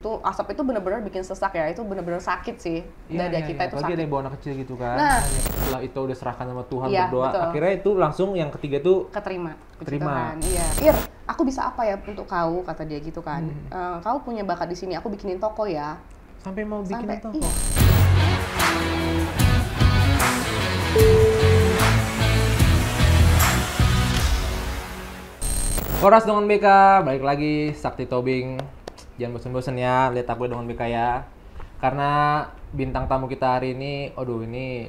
itu asap itu benar-benar bikin sesak ya, itu benar-benar sakit sih. Dada kita itu apalagi sakit. ada yang bawa anak kecil gitu kan. Nah. Setelah itu udah serahkan sama Tuhan Iya, berdoa, betul. akhirnya itu langsung yang ketiga tuh Keterima. Puji Terima. Tuhan, iya. Ir, aku bisa apa ya untuk kau, kata dia gitu kan. Kau punya bakat di sini, aku bikinin toko ya. sampai mau bikin Sampai, toko. iya. Horas dengan BK, balik lagi Sakti Tobing. Jangan bosan-bosan ya, lihat aku dengan BK ya. Karena bintang tamu kita hari ini, aduh ini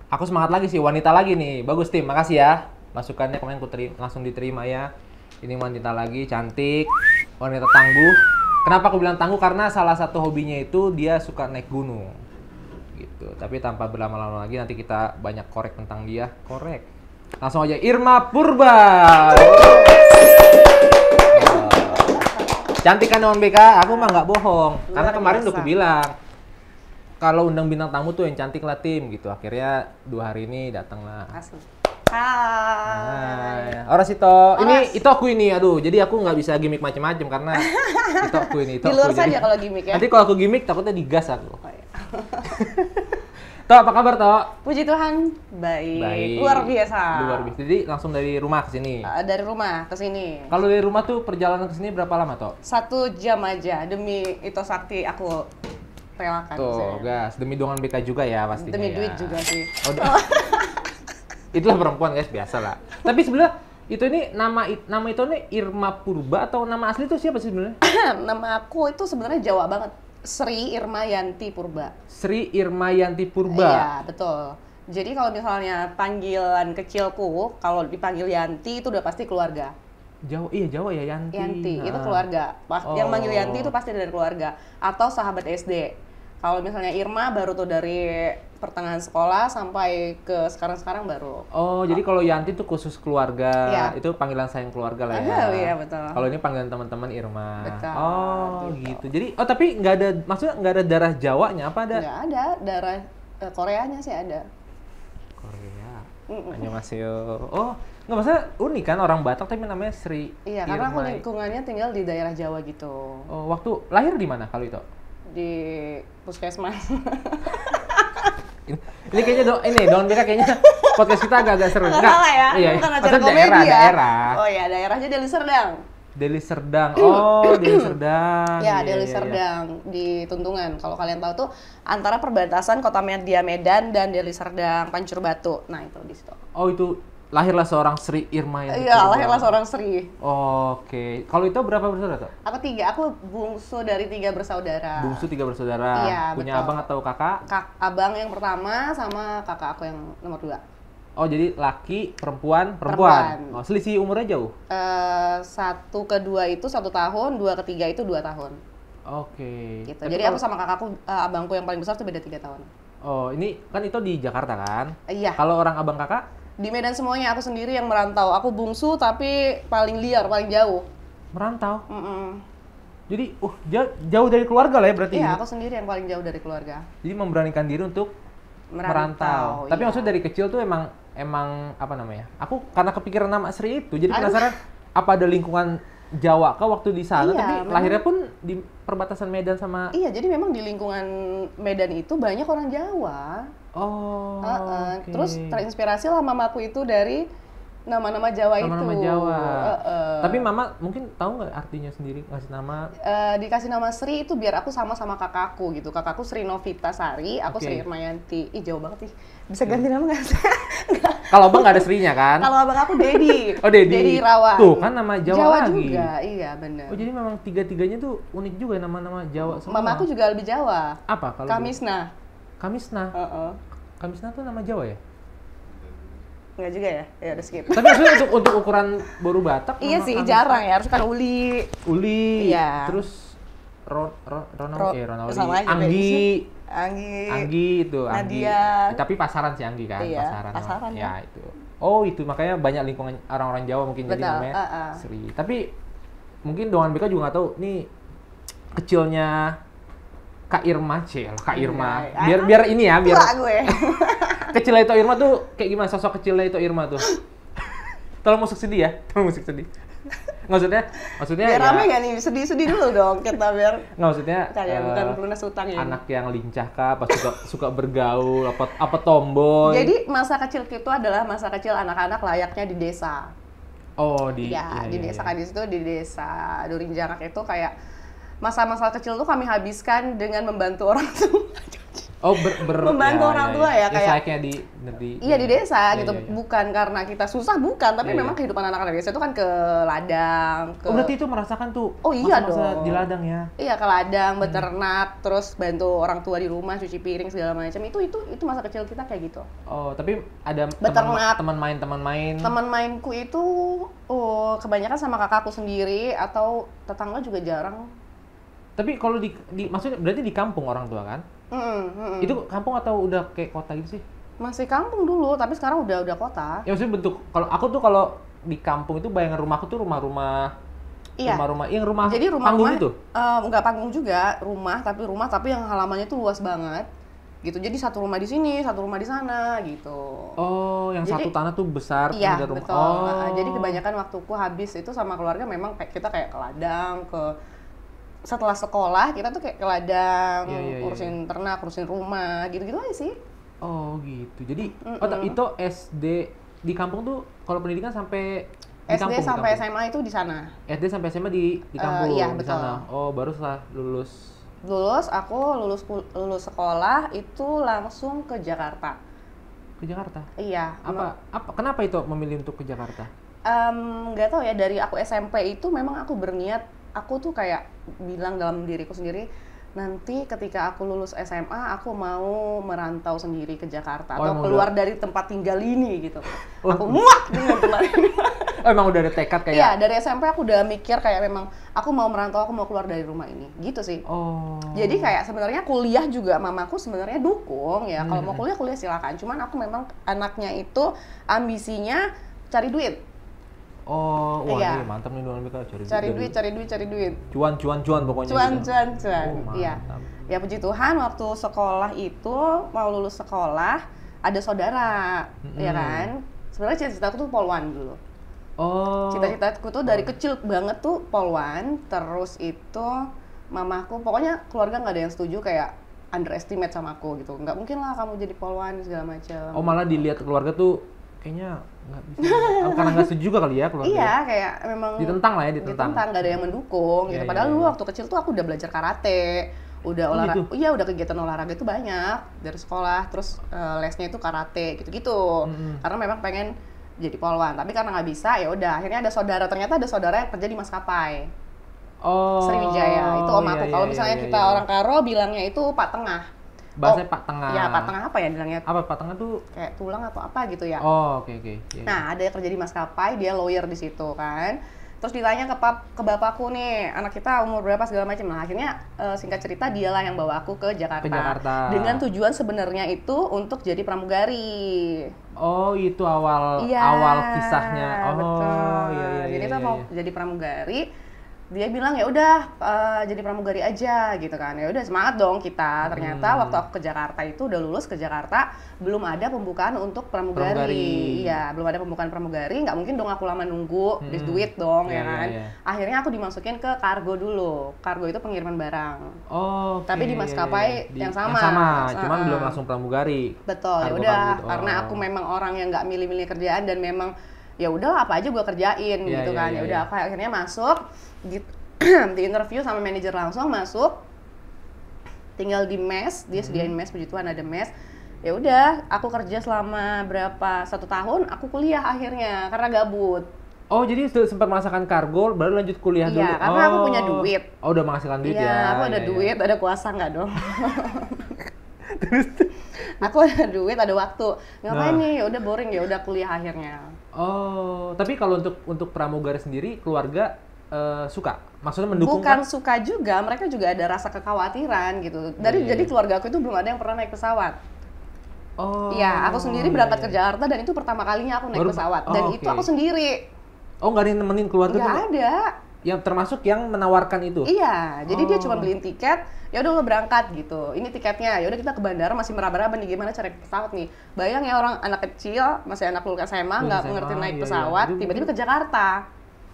aku semangat lagi sih, wanita lagi nih. Bagus tim, makasih ya. Masukannya kemarin langsung diterima ya. Ini wanita lagi, cantik, wanita tangguh. Kenapa aku bilang tangguh? Karena salah satu hobinya itu dia suka naik gunung. Gitu. Tapi tanpa berlama-lama lagi, nanti kita banyak korek tentang dia. Korek. Langsung aja, Irma Purba. Cantik kan dengan BK? Aku mah nggak bohong. Karena Luar kemarin udah biasa. aku bilang, kalau undang bintang tamu tuh yang cantik lah tim gitu. Akhirnya 2 hari ini datang lah. Asli. Hai. Oras itu, ini itu aku ini, aduh. Jadi aku nggak bisa gimmick macam-macam karena itu aku ini. Di luar saja kalau gimmick ya. Nanti kalau aku gimmick takutnya digas aku. Oh, iya. Toh, apa kabar Toh? Puji Tuhan, baik. Baik. Luar biasa. Luar biasa. Jadi langsung dari rumah ke sini. Dari rumah ke sini. Kalau dari rumah tuh perjalanan ke sini berapa lama Toh? 1 jam aja demi itu sakti aku relakan. Tuh, saya. gas. Demi dongan BK juga ya pastinya. Demi ya. duit juga sih. Oh, itulah perempuan guys, biasa lah. Tapi sebenarnya itu ini nama itu nih Irma Purba atau nama asli itu siapa sih sebenarnya? Nama aku itu sebenarnya Jawa banget. Sri Irma Yanti Purba. Sri Irma Yanti Purba. Iya, betul. Jadi kalau misalnya panggilan kecilku, kalau dipanggil Yanti itu udah pasti keluarga. Jawa ya Yanti. Yanti, itu Nah. keluarga. Yang Oh. manggil Yanti itu pasti dari keluarga. Atau sahabat SD. Kalau misalnya Irma baru tuh dari pertengahan sekolah sampai ke sekarang-sekarang baru. Oh, jadi kalau Yanti itu khusus keluarga, Iya. itu panggilan sayang keluarga lah ya. Iya, betul. Kalau ini panggilan teman-teman Irma. Betul, Oh, gitu. gitu. Jadi, tapi nggak ada, maksudnya nggak ada darah Jawanya apa ada? Nggak ada, darah Koreanya sih ada. Korea. Annyeonghaseyo. Oh, nggak maksudnya unik kan orang Batak tapi namanya Sri Iya, karena aku Irma. lingkungannya tinggal di daerah Jawa gitu. Oh, waktu lahir di mana kalau itu? Di puskesmas. Ini kayaknya Don BK kayaknya podcast kita agak-agak seru. Nggak salah ya, Iya, bukan acara maksudnya komedi ya. daerah. Oh iya, daerahnya Deli Serdang. Deli Serdang. Oh, Deli Serdang. Ya, Iya, Deli iya, iya. Serdang di Tuntungan. Kalau kalian tahu tuh antara perbatasan Kota Medan dan Deli Serdang, Pancur Batu. Nah, itu di situ. Oh, itu lahirlah seorang Sri Irma yang Iya, lahirlah seorang Sri. Oke. Kalau itu berapa bersaudara tuh? Aku 3, aku bungsu dari 3 bersaudara. Bungsu 3 bersaudara. Iya, Punya betul. abang atau kakak? Abang yang pertama sama kakak aku yang nomor 2. Oh, jadi laki, perempuan. Perempuan. Oh, selisih umurnya jauh? 1 ke 2 itu 1 tahun, 2 ke 3 itu 2 tahun. Oke. Gitu. Tapi Jadi kalau- aku sama kakakku, abangku yang paling besar tuh beda 3 tahun. Oh, ini kan itu di Jakarta kan? Iya. Kalau orang abang kakak Di Medan semuanya, aku sendiri yang merantau. Aku bungsu tapi paling liar, paling jauh. merantau. Mm-mm. Jadi, jauh dari keluarga lah ya berarti. Iya, ini. aku sendiri yang paling jauh dari keluarga. Jadi memberanikan diri untuk merantau. Tapi iya. maksudnya dari kecil tuh emang apa namanya? Aku karena kepikiran nama Sri itu, jadi Aduh. penasaran apa ada lingkungan Jawa kah waktu di sana? Iya, Tapi memang. lahirnya pun di perbatasan Medan sama. Iya, jadi memang di lingkungan Medan itu banyak orang Jawa. Oh. oke. Terus terinspirasi lah mamaku itu dari nama-nama Jawa Nama-nama itu. Jawa. Heeh. Tapi mama mungkin tahu nggak artinya sendiri ngasih nama? Dikasih nama Sri itu biar aku sama kakakku gitu. Kakakku Sri Novita Sari, aku Oke. Sri Irmayanti. Ih, jauh banget nih. Bisa ganti nama nggak sih? Nggak. Kalau abang nggak ada Srinya kan? Kalau abang aku Dedi. Oh, Dedi. Dedi Irawan. Tuh, kan nama Jawa lagi. juga, iya benar. Oh jadi memang tiga-tiganya tuh unik juga nama-nama Jawa semua. Mama aku juga lebih Jawa. apa kalau Kamisna. Kamisna. Heeh. Kamisna tuh nama Jawa ya? Enggak juga ya? Ya udah skip. Tapi maksudnya untuk ukuran baru Batak Iya nama sih, Kamisna, jarang ya. Harus kan Uli. Uli. Iya. Terus Ronauli. sama aja, Anggi. Anggi. Anggi itu, Anggi. Nadia. Tapi pasaran sih Anggi kan, Iya, pasaran. pasaran, Ya itu. Oh, itu makanya banyak lingkungan orang-orang Jawa mungkin jadi Betul, namanya uh-uh. Sri. Tapi mungkin Dongan BK juga nggak tahu nih kecilnya Kak Irma, Kak Irma. Iya, Biar ini ya, biar Tua gue. kecilnya itu Irma tuh kayak gimana sosok kecilnya itu Irma tuh? Tolong musik sedih ya, tolong musik sedih. Maksudnya Biar ya, rame gak nih? Sedih-sedih dulu dong kita biar nggak maksudnya kayak bukan pelunas utang ya. anak yang lincah kah, apa suka bergaul, apa tomboy? Jadi masa kecil itu adalah masa kecil anak-anak layaknya di desa. Oh Ya, di desa iya. kan di situ di desa Durinjangak itu kayak masa-masa kecil tuh kami habiskan dengan membantu orang tua. Oh Membantu orang tua ya, kayak layaknya iya di desa Iya, gitu, iya. bukan karena kita susah, bukan, tapi Iya, memang iya. kehidupan anak-anak desa itu kan ke ladang, ke Oh berarti itu merasakan tuh Oh, iya masa-masa dong. di ladang ya? iya ke ladang, beternak, terus bantu orang tua di rumah, cuci piring segala macam. Itu masa kecil kita kayak gitu. Oh tapi ada Beternak. teman main. Teman mainku itu kebanyakan sama kakakku sendiri atau tetangga juga jarang. Tapi kalau maksudnya berarti di kampung orang tua kan? Itu kampung atau udah kayak kota gitu sih? Masih kampung dulu, tapi sekarang udah kota. Ya maksudnya bentuk, kalau aku tuh kalau di kampung itu bayangan rumahku tuh rumah-rumah Iya. yang rumah Jadi panggung rumah-rumah itu. nggak panggung juga, rumah tapi yang halamannya tuh luas banget. Gitu. Jadi satu rumah di sini, satu rumah di sana gitu. Oh, yang Jadi- satu tanah tuh besar Iya, ada rumah. betul. Oh. Jadi kebanyakan waktuku habis itu sama keluarga memang kita kayak ke ladang, setelah sekolah kita tuh kayak ke ladang, Iya. urusin ternak, urusin rumah, gitu-gitu aja sih. Oh, gitu. Jadi itu SD di kampung tuh kalau pendidikan sampai di SD kampung, sampai di kampung. SMA itu di sana. SD sampai SMA di kampung iya, di betul. sana. Oh, baru setelah lulus. Aku lulus sekolah itu langsung ke Jakarta. Ke Jakarta. Iya. Kenapa itu memilih untuk ke Jakarta? Nggak tahu ya, dari aku SMP itu memang aku berniat, aku tuh kayak bilang dalam diriku sendiri, nanti ketika aku lulus SMA aku mau merantau sendiri ke Jakarta Oh, atau emang keluar dari tempat tinggal ini gitu. Aku muak dengan tempat ini. Oh, emang udah ada tekad kayak. Iya, dari SMP aku udah mikir kayak memang aku mau merantau, aku mau keluar dari rumah ini, gitu sih. Oh. Jadi kayak sebenarnya kuliah juga mamaku sebenarnya dukung ya. Kalau mau kuliah silakan. Cuman aku memang anaknya itu ambisinya cari duit. Oh, wah Iya. iya mantap nih Nuan Mika Cari duit. Cuan pokoknya. Cuan. Oh, Iya. mantap. Ya puji Tuhan waktu sekolah itu mau lulus sekolah ada saudara, ya kan? Sebenarnya cita-citaku tuh polwan dulu. Oh. Cita-citaku tuh dari kecil banget tuh polwan. Terus itu mamaku, pokoknya keluarga nggak ada yang setuju, kayak underestimate sama aku gitu. Nggak mungkin lah kamu jadi polwan segala macam. Oh, malah dilihat keluarga tuh kayaknya nggak bisa. Oh, karena nggak setuju juga kali ya keluarga. Iya, kayak memang Ditentang lah ya, ditentang. nggak ada yang mendukung gitu. Iya, Padahal iya, dulu iya. waktu kecil tuh aku udah belajar karate, udah Oh, olahraga, gitu? iya udah kegiatan olahraga itu banyak dari sekolah, terus lesnya itu karate gitu-gitu. Karena memang pengen jadi polwan, tapi karena nggak bisa ya udah akhirnya ternyata ada saudara yang kerja di maskapai Oh. Sriwijaya. Itu om aku. Iya, Kalau iya, misalnya iya, kita iya. orang Karo bilangnya itu Pak Tengah. Bahasanya Pak Tengah. Iya, Pak Tengah apa ya bilangnya? Apa Pak Tengah tuh? Kayak tulang atau apa gitu ya. Oh, oke. Iya, iya. Nah, ada yang kerja di maskapai, dia lawyer di situ kan. Terus ditanya ke bapakku nih, anak kita umur berapa segala macam. Nah, akhirnya singkat cerita dialah yang bawa aku ke Jakarta. Ke Jakarta. Dengan tujuan sebenarnya itu untuk jadi pramugari. Oh, itu awal Iya, kisahnya. Oh, betul. iya. Jadi iya, kita mau iya. jadi pramugari. Dia bilang ya udah jadi pramugari aja gitu kan. Ya udah semangat dong kita. Ternyata waktu aku ke Jakarta itu udah lulus ke Jakarta belum ada pembukaan untuk pramugari. Iya, belum ada pembukaan pramugari. Nggak mungkin dong aku lama nunggu, habis duit dong Iya, ya kan. iya, iya. Akhirnya aku dimasukin ke kargo dulu. Kargo itu pengiriman barang. Oh, oke, Tapi di iya, maskapai iya, iya. yang sama. cuman Heeh. belum langsung pramugari. Betul, ya Kargo udah gitu. karena Oh. aku memang orang yang nggak milih-milih kerjaan dan memang ya udahlah apa aja gue kerjain Iya, gitu iya, kan. iya, Ya udah iya. aku akhirnya masuk gitu. Di interview sama manajer langsung masuk. Tinggal di mes, dia sediain mes, puji Tuhan ada mes. Ya udah, aku kerja selama 1 tahun, aku kuliah akhirnya karena gabut. Oh, jadi sempat merasakan kargo baru lanjut kuliah dulu. Iya, karena aku punya duit. Oh, udah menghasilkan duit Iya, ya. aku ada Iya, iya. duit, ada kuasa nggak dong? Aku ada duit, ada waktu. Ngapain Nah. nih? Ya udah boring, ya udah kuliah akhirnya. Oh, tapi kalau untuk pramugari sendiri keluarga suka? Maksudnya mendukung Bukan kah? suka juga, mereka juga ada rasa kekhawatiran gitu. Iya, Jadi iya. keluarga aku itu belum ada yang pernah naik pesawat. Oh. Iya, aku sendiri iya, berangkat iya. ke Jakarta dan itu pertama kalinya aku naik Baru- pesawat. oh, Dan oke. itu aku sendiri, Oh, nggak ada yang nemenin keluarga nggak tuh? ada. Yang termasuk yang menawarkan itu? Iya, jadi dia Oh. cuma beliin tiket. Ya udah lo berangkat gitu. Ini tiketnya. Ya udah kita ke bandara masih meraba-raba nih gimana cara naik pesawat nih. Bayang ya orang anak kecil, masih anak lulus SMA, nggak Lulus ngerti SMA, naik iya, iya. pesawat, Itu tiba-tiba ke Jakarta.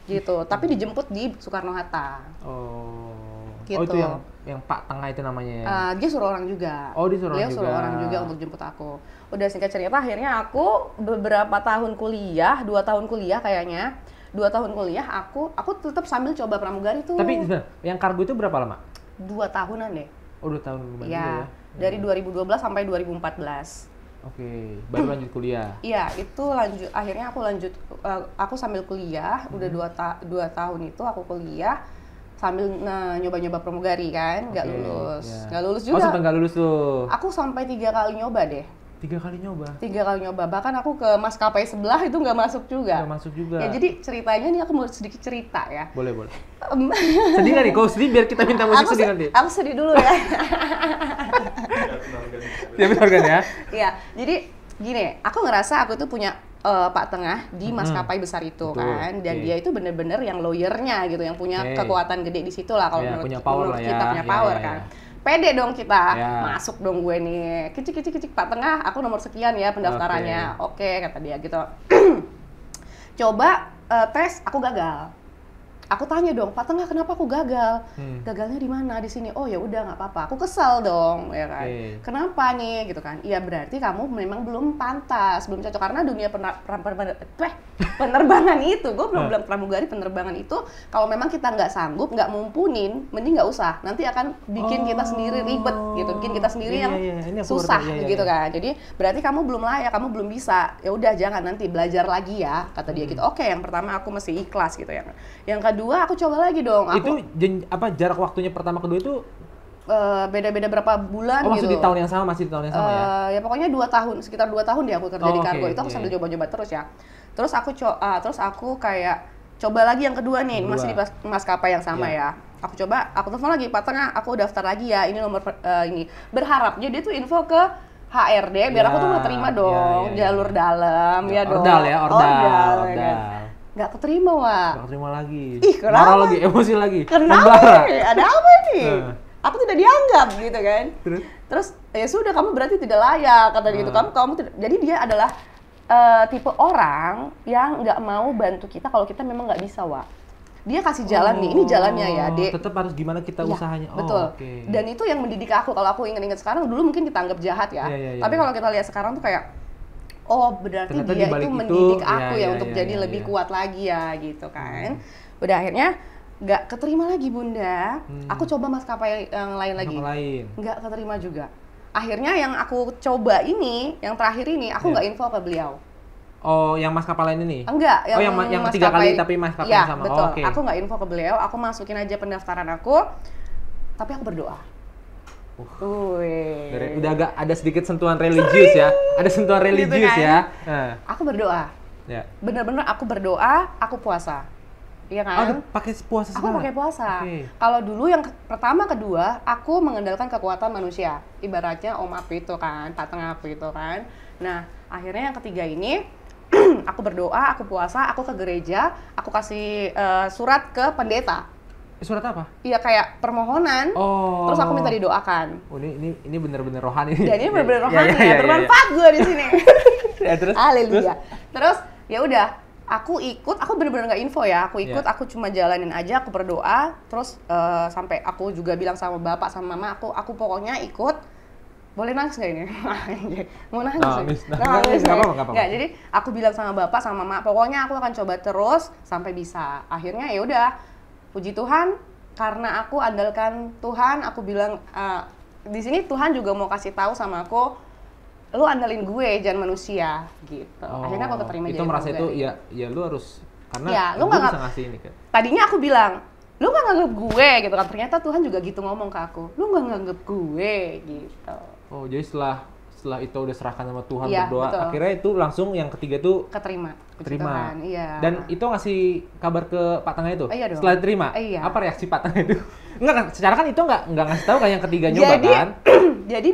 gitu. Tapi dijemput di Soekarno-Hatta. Gitu. Oh itu yang Pak Tengah itu namanya ya? Dia suruh orang juga. Oh dia suruh orang juga. Dia suruh orang juga untuk jemput aku. Udah singkat cerita akhirnya aku beberapa tahun kuliah, 2 tahun kuliah kayaknya. 2 tahun kuliah aku tetap sambil coba pramugari tuh. Tapi yang kargo itu berapa lama? 2 tahunan deh. Oh 2 tahun lumayan ya, juga ya? Dari 2012 sampai 2014. Oke, baru lanjut kuliah? Iya, itu lanjut. Akhirnya aku sambil kuliah, udah 2 tahun itu aku kuliah. Sambil nyoba-nyoba pramugari kan, nggak lulus. Nggak lulus juga. Oh sampai nggak lulus tuh? Aku sampai 3 kali nyoba deh. 3 kali nyoba? 3 kali nyoba, bahkan aku ke maskapai sebelah itu nggak masuk juga. Nggak masuk juga? Ya jadi ceritanya nih aku mau sedikit cerita ya. Boleh. Sedih nggak nih? Kalau sedih biar kita minta musik sedih nanti. Aku sedih dulu ya. Ya benar kan ya? Iya, jadi gini, aku ngerasa aku tuh punya Pak Tengah di maskapai besar itu. Betul, kan, dan dia itu bener-bener yang lawyernya gitu, yang punya kekuatan gede di situ lah kalau menurut kita punya power kan. Pede dong kita, masuk dong gue nih, kicik Pak Tengah, aku nomor sekian ya pendaftarannya, oke kata dia gitu. Coba tes, aku gagal. Aku tanya dong, Pak Tengah kenapa aku gagal? Gagalnya di mana? Di sini. Oh ya udah nggak apa-apa. Aku kesal dong, ya kan. Kenapa nih, gitu kan? Iya berarti kamu memang belum pantas, belum cocok karena dunia penerbangan itu. Gue belum bilang pramugari penerbangan itu. Kalau memang kita nggak sanggup, nggak mumpunin, mending nggak usah. Nanti akan bikin kita sendiri ribet, gitu. Bikin kita sendiri yang susah, gitu kan. Jadi berarti kamu belum layak, kamu belum bisa. Ya udah jangan nanti belajar lagi ya, kata dia gitu. Oke, yang pertama aku masih ikhlas gitu ya. Yang kedua aku coba lagi dong. Itu jarak waktunya pertama kedua itu beda-beda berapa bulan gitu. Oh masih di tahun yang sama, masih di tahun yang sama ya? Ya pokoknya 2 tahun, sekitar 2 tahun deh aku kerja di kargo. Itu aku sambil coba-coba terus ya. Terus aku kayak coba lagi yang kedua nih, masih di maskapai yang sama ya. Aku telepon lagi, Pak Tengah, aku daftar lagi ya, ini nomor ini. Berharapnya dia tuh info ke HRD biar aku tuh mau terima dong, jalur dalam ya dong. Ordal. Nggak keterima, Wak. Nggak keterima lagi. Ih, kenapa? Marah lagi, emosi lagi. Kenapa nih? Ada apa ini? Aku tidak dianggap gitu kan. Terus ya sudah, kamu berarti tidak layak kata dia gitu. Jadi dia adalah tipe orang yang nggak mau bantu kita kalau kita memang nggak bisa, Wak. Dia kasih jalan nih, ini jalannya ya, Dek. Tetap harus gimana kita usahanya. Betul. Dan itu yang mendidik aku. Kalau aku ingat-ingat sekarang, dulu mungkin kita anggap jahat ya. Tapi kalau kita lihat sekarang tuh kayak, oh berarti ternyata dia itu mendidik aku untuk jadi lebih kuat lagi ya gitu kan. Udah akhirnya nggak keterima lagi Bunda. Aku coba maskapai yang lain lagi. Nggak keterima juga. Akhirnya yang aku coba ini, yang terakhir ini aku nggak info ke beliau. Oh, yang maskapai lain ini? Enggak, yang 3 kali tapi maskapai yang sama. Betul. Aku nggak info ke beliau, aku masukin aja pendaftaran aku. Tapi aku berdoa. Udah agak ada sedikit sentuhan religius ya. Ada sentuhan religius gitu kan? Ya. Aku berdoa. Ya. Bener-bener aku berdoa, aku puasa. Iya kan? Pakai puasa segala? Aku pakai puasa. Kalau dulu yang pertama, kedua, aku mengandalkan kekuatan manusia. Ibaratnya om aku itu kan, Pak Tengah aku itu kan. Nah, akhirnya yang ketiga ini, aku berdoa, aku puasa, aku ke gereja, aku kasih surat ke pendeta. Surat apa? Iya kayak permohonan, terus aku minta didoakan. Oh ini bener-bener rohani. Dan ini bener-bener rohani ya, bermanfaat gue di sini. Haleluya. Terus ya udah, aku bener-bener nggak info ya, aku ikut, aku cuma jalanin aja, aku berdoa, terus sampai aku juga bilang sama bapak sama mama, aku pokoknya ikut. Boleh nangis nggak ini? Mau nangis? Nangis. Nggak, jadi aku bilang sama bapak sama mama, pokoknya aku akan coba terus sampai bisa. Akhirnya ya udah. Puji Tuhan, karena aku andalkan Tuhan, aku bilang di sini Tuhan juga mau kasih tahu sama aku, lu andalin gue jangan manusia gitu. Akhirnya aku keterima jadi merasa itu ya lu harus karena ya, lu nggak bisa ngasih ini kan. Tadinya aku bilang, lu nggak nganggep gue gitu kan. Ternyata Tuhan juga gitu ngomong ke aku, lu nggak nganggep gue gitu. Oh jadi setelah itu udah serahkan sama Tuhan berdoa, betul. Akhirnya itu langsung yang ketiga itu keterima. Iya. Dan itu ngasih kabar ke Pak Tengah itu? Iya dong. Setelah diterima? Iya. Apa reaksi Pak Tengah itu? Enggak kan, secara kan itu enggak ngasih tahu kan yang ketiga nyoba kan? Jadi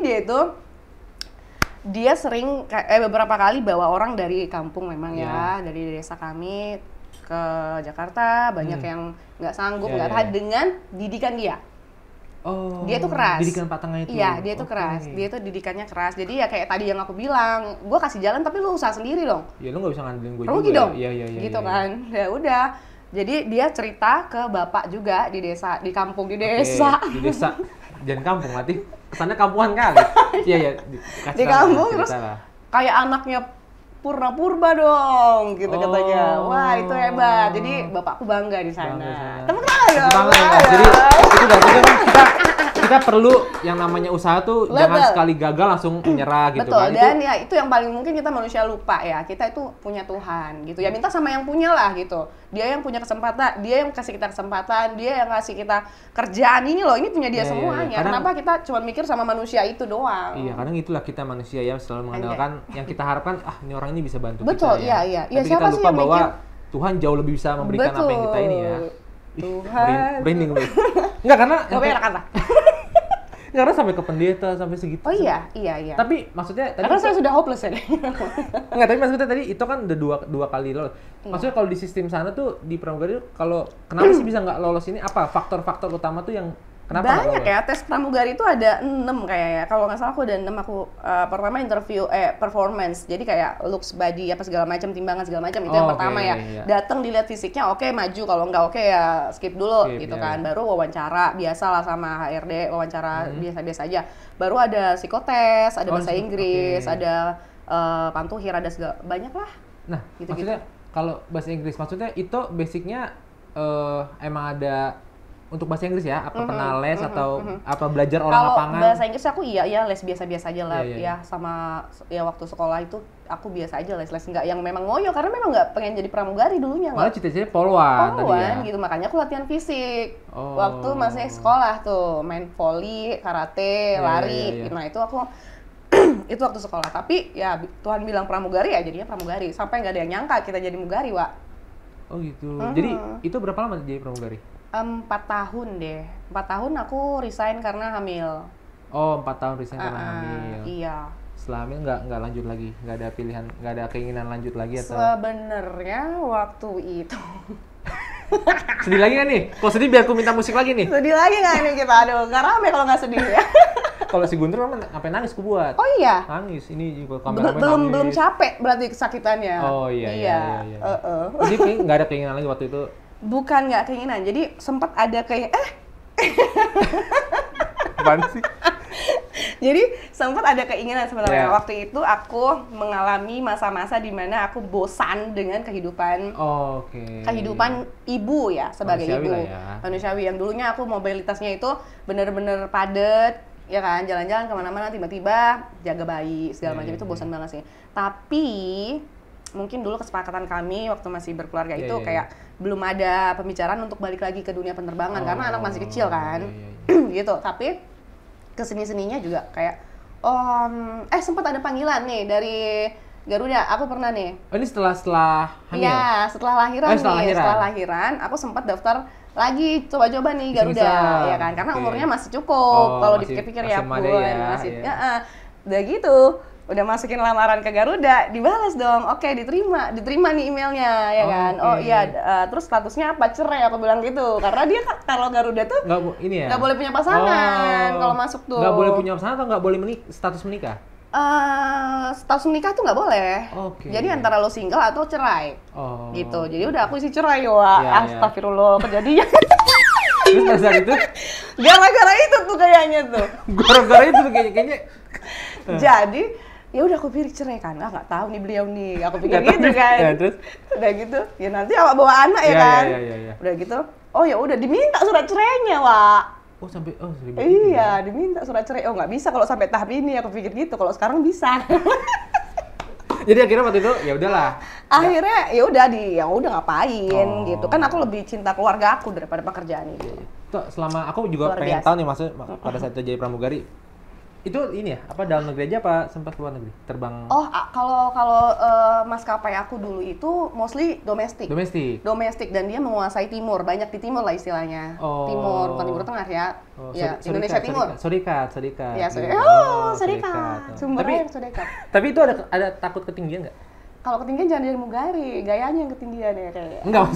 dia sering beberapa kali bawa orang dari kampung memang ya, dari desa kami ke Jakarta, banyak yang nggak sanggup, nggak tahan dengan didikan dia. Oh, dia tuh keras. Didikan Pak Tengah itu? Iya, dia tuh keras. Dia tuh didikannya keras. Jadi ya kayak tadi yang aku bilang, gue kasih jalan tapi lu usaha sendiri dong. Ya lu nggak bisa ngandelin gue rugi juga. Dong. Iya. Gitu kan. Ya udah. Jadi dia cerita ke bapak juga di desa, di kampung di desa. Oke, di desa. Jangan kampung nanti kesannya kampungan kali. Iya ya, Di kampung terus kayak anaknya Purba dong, gitu katanya. Wah itu hebat. Jadi bapakku bangga di sana. Tepuk tangan dong. Jadi itu berarti kan kita perlu yang namanya usaha tuh jangan sekali gagal langsung menyerah gitu. Betul, kan. dan ya itu yang paling mungkin kita manusia lupa ya. Kita itu punya Tuhan gitu. Ya minta sama yang punya lah gitu. Dia yang punya kesempatan, dia yang kasih kita kesempatan, dia yang kasih kita kerjaan ini loh. Ini punya dia semuanya. Kenapa kita cuma mikir sama manusia itu doang? Iya, kadang itulah kita manusia ya selalu mengandalkan yang kita harapkan ini orang ini bisa bantu betul, kita ya. Iya. Tapi kita lupa bahwa Tuhan jauh lebih bisa memberikan apa yang kita ini ya. Tuhan. Branding gue. Enggak karena kata. Karena sampai ke pendeta sampai segitu. Oh iya. Tapi maksudnya tadi karena saya sudah hopeless ya. Enggak, tapi maksudnya tadi itu kan udah dua kali lolos. Maksudnya kalau di sistem sana tuh di pramugari kalau kenapa sih bisa nggak lolos ini? Apa faktor-faktor utama tuh yang kenapa banyak ya? Tes pramugari itu ada 6 kayaknya. Kalau nggak salah aku ada 6. Aku pertama interview performance. Jadi kayak looks, body apa segala macam, timbangan segala macam itu yang pertama ya. Datang dilihat fisiknya oke, maju, kalau nggak oke ya skip dulu gitu kan. Baru wawancara biasa lah sama HRD, wawancara biasa-biasa aja. Baru ada psikotes, ada bahasa Inggris, ada pantuhir, ada segala banyak lah. Nah, maksudnya kalau bahasa Inggris maksudnya itu basicnya emang ada untuk bahasa Inggris ya? Apa pernah les atau apa belajar orang lapangan? Kalau bahasa Inggris aku iya les biasa-biasa aja lah. Ya sama ya waktu sekolah itu aku biasa aja les nggak yang memang ngoyo karena memang nggak pengen jadi pramugari dulunya. Malah cita-citanya polwan tadi ya? Gitu, makanya aku latihan fisik. Waktu masih sekolah tuh main volley, karate, lari. Nah itu aku itu waktu sekolah. Tapi ya Tuhan bilang pramugari ya jadinya pramugari. Sampai nggak ada yang nyangka kita jadi mugari, Wak. Oh gitu. Jadi itu berapa lama jadi pramugari? 4 tahun deh. 4 tahun aku resign karena hamil. Oh, 4 tahun resign karena hamil. Iya. Setelah hamil nggak lanjut lagi? Nggak ada pilihan, nggak ada keinginan lanjut lagi atau? Sebenarnya waktu itu. Sedih lagi nggak nih? Kalau sedih biar aku minta musik lagi nih. Sedih lagi nggak nih kita? Aduh, nggak rame kalau nggak sedih ya. Kalau si Guntur ngapain nangis ku buat? Oh iya. Nangis. Ini juga kameramen belum capek berarti kesakitannya. Oh iya. Jadi nggak ada keinginan lagi waktu itu. Bukan nggak keinginan, jadi sempat ada kayak apaan sih? Jadi sempat ada keinginan sebenarnya. Waktu itu aku mengalami masa-masa di mana aku bosan dengan kehidupan kehidupan ibu ya, sebagai manusiawi ibu manusiawi yang dulunya aku mobilitasnya itu bener-bener padat ya kan, jalan-jalan kemana-mana, tiba-tiba jaga bayi segala macam itu bosan banget sih. Tapi mungkin dulu kesepakatan kami waktu masih berkeluarga itu kayak belum ada pembicaraan untuk balik lagi ke dunia penerbangan karena anak masih kecil kan. Gitu. Tapi kesini-seninya juga kayak sempat ada panggilan nih dari Garuda. Aku pernah nih. Oh, ini setelah hamil? Iya, setelah lahiran Setelah lahiran aku sempat daftar lagi coba-coba nih Garuda ya kan karena umurnya masih cukup. Kalau dipikir-pikir ya pun masih udah gitu. Udah masukin lamaran ke Garuda, dibalas dong. Oke, diterima nih emailnya ya kan. Terus statusnya apa? Cerai aku bilang gitu. Karena dia kalau Garuda tuh nggak boleh punya pasangan kalau masuk tuh. Nggak boleh punya pasangan atau nggak boleh status menikah? Status menikah tuh nggak boleh. Jadi antara lo single atau cerai. Gitu. Jadi udah aku isi cerai astagfirullah kejadian. Terus pada saat itu? Gara-gara itu tuh kayaknya tuh. Gara-gara itu tuh kayaknya. Jadi ya udah aku pikir cerai kan, nggak tahu nih beliau nih, aku pikir gitu kan. Terus udah gitu ya nanti awak bawa anak ya kan. Udah gitu ya udah diminta surat cerainya, Wak. Sampai iya diminta surat cerai. Nggak bisa kalau sampai tahap ini, aku pikir gitu. Kalau sekarang bisa. Jadi akhirnya waktu itu ya udahlah. Akhirnya ya udah ngapain gitu kan, aku lebih cinta keluarga aku daripada pekerjaan itu. Selama aku juga pengen tahu nih, maksudnya pada saat itu jadi pramugari itu ini ya, apa dalam negeri aja apa sempat keluar negeri terbang? Kalau maskapai aku dulu itu mostly domestik dan dia menguasai timur, banyak di timur lah istilahnya. Timur, bukan timur tengah ya. Indonesia Timur. Sodikat. Ya, Sodikat. Sumber air Sodikat. Tapi itu ada takut ketinggian nggak? Kalau ketinggian jangan jadi mugari, gayanya yang ketinggian ya kayak. Enggak,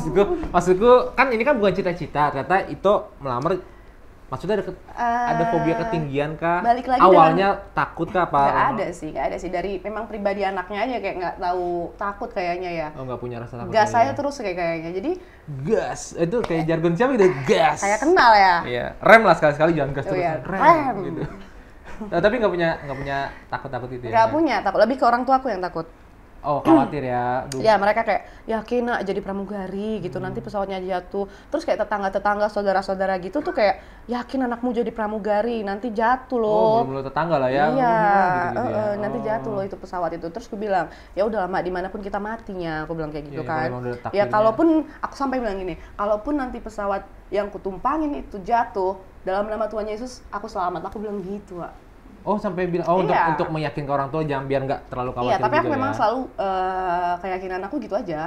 maksudku kan ini kan bukan cita-cita, ternyata itu melamar Maksudnya ada fobia ketinggian kah? Balik lagi awalnya takut kah apa? Nggak ada sih. Dari memang pribadi anaknya aja kayak nggak tahu takut kayaknya ya. Oh, nggak punya rasa takut. Gas saya terus kayaknya. Jadi gas itu kayak jargon siapa gitu, gas. Kayak kenal ya. Iya, rem lah sekali-sekali jangan gas terus. Iya. Rem. Gitu. Nah, tapi nggak punya takut-takut itu ya? Nggak punya takut. Lebih ke orang tua aku yang takut. Oh, khawatir ya. Ya mereka kayak yakin nak jadi pramugari gitu, nanti pesawatnya jatuh. Terus kayak tetangga-tetangga, saudara-saudara gitu tuh kayak yakin anakmu jadi pramugari, nanti jatuh loh. Oh, belum tetangga lah ya. Iya, gitu ya. nanti jatuh loh itu pesawat itu. Terus aku bilang, ya udah lama dimanapun kita matinya, aku bilang kayak gitu Iya, kan. kalau Ya kalaupun aku sampai bilang gini, kalaupun nanti pesawat yang kutumpangin itu jatuh, dalam nama Tuhan Yesus aku selamat. Aku bilang gitu, Wak. Oh, sampai bilang Iya. untuk meyakinkan orang tua jangan biar nggak terlalu khawatir. Iya, tapi aku juga memang ya. selalu keyakinan aku gitu aja.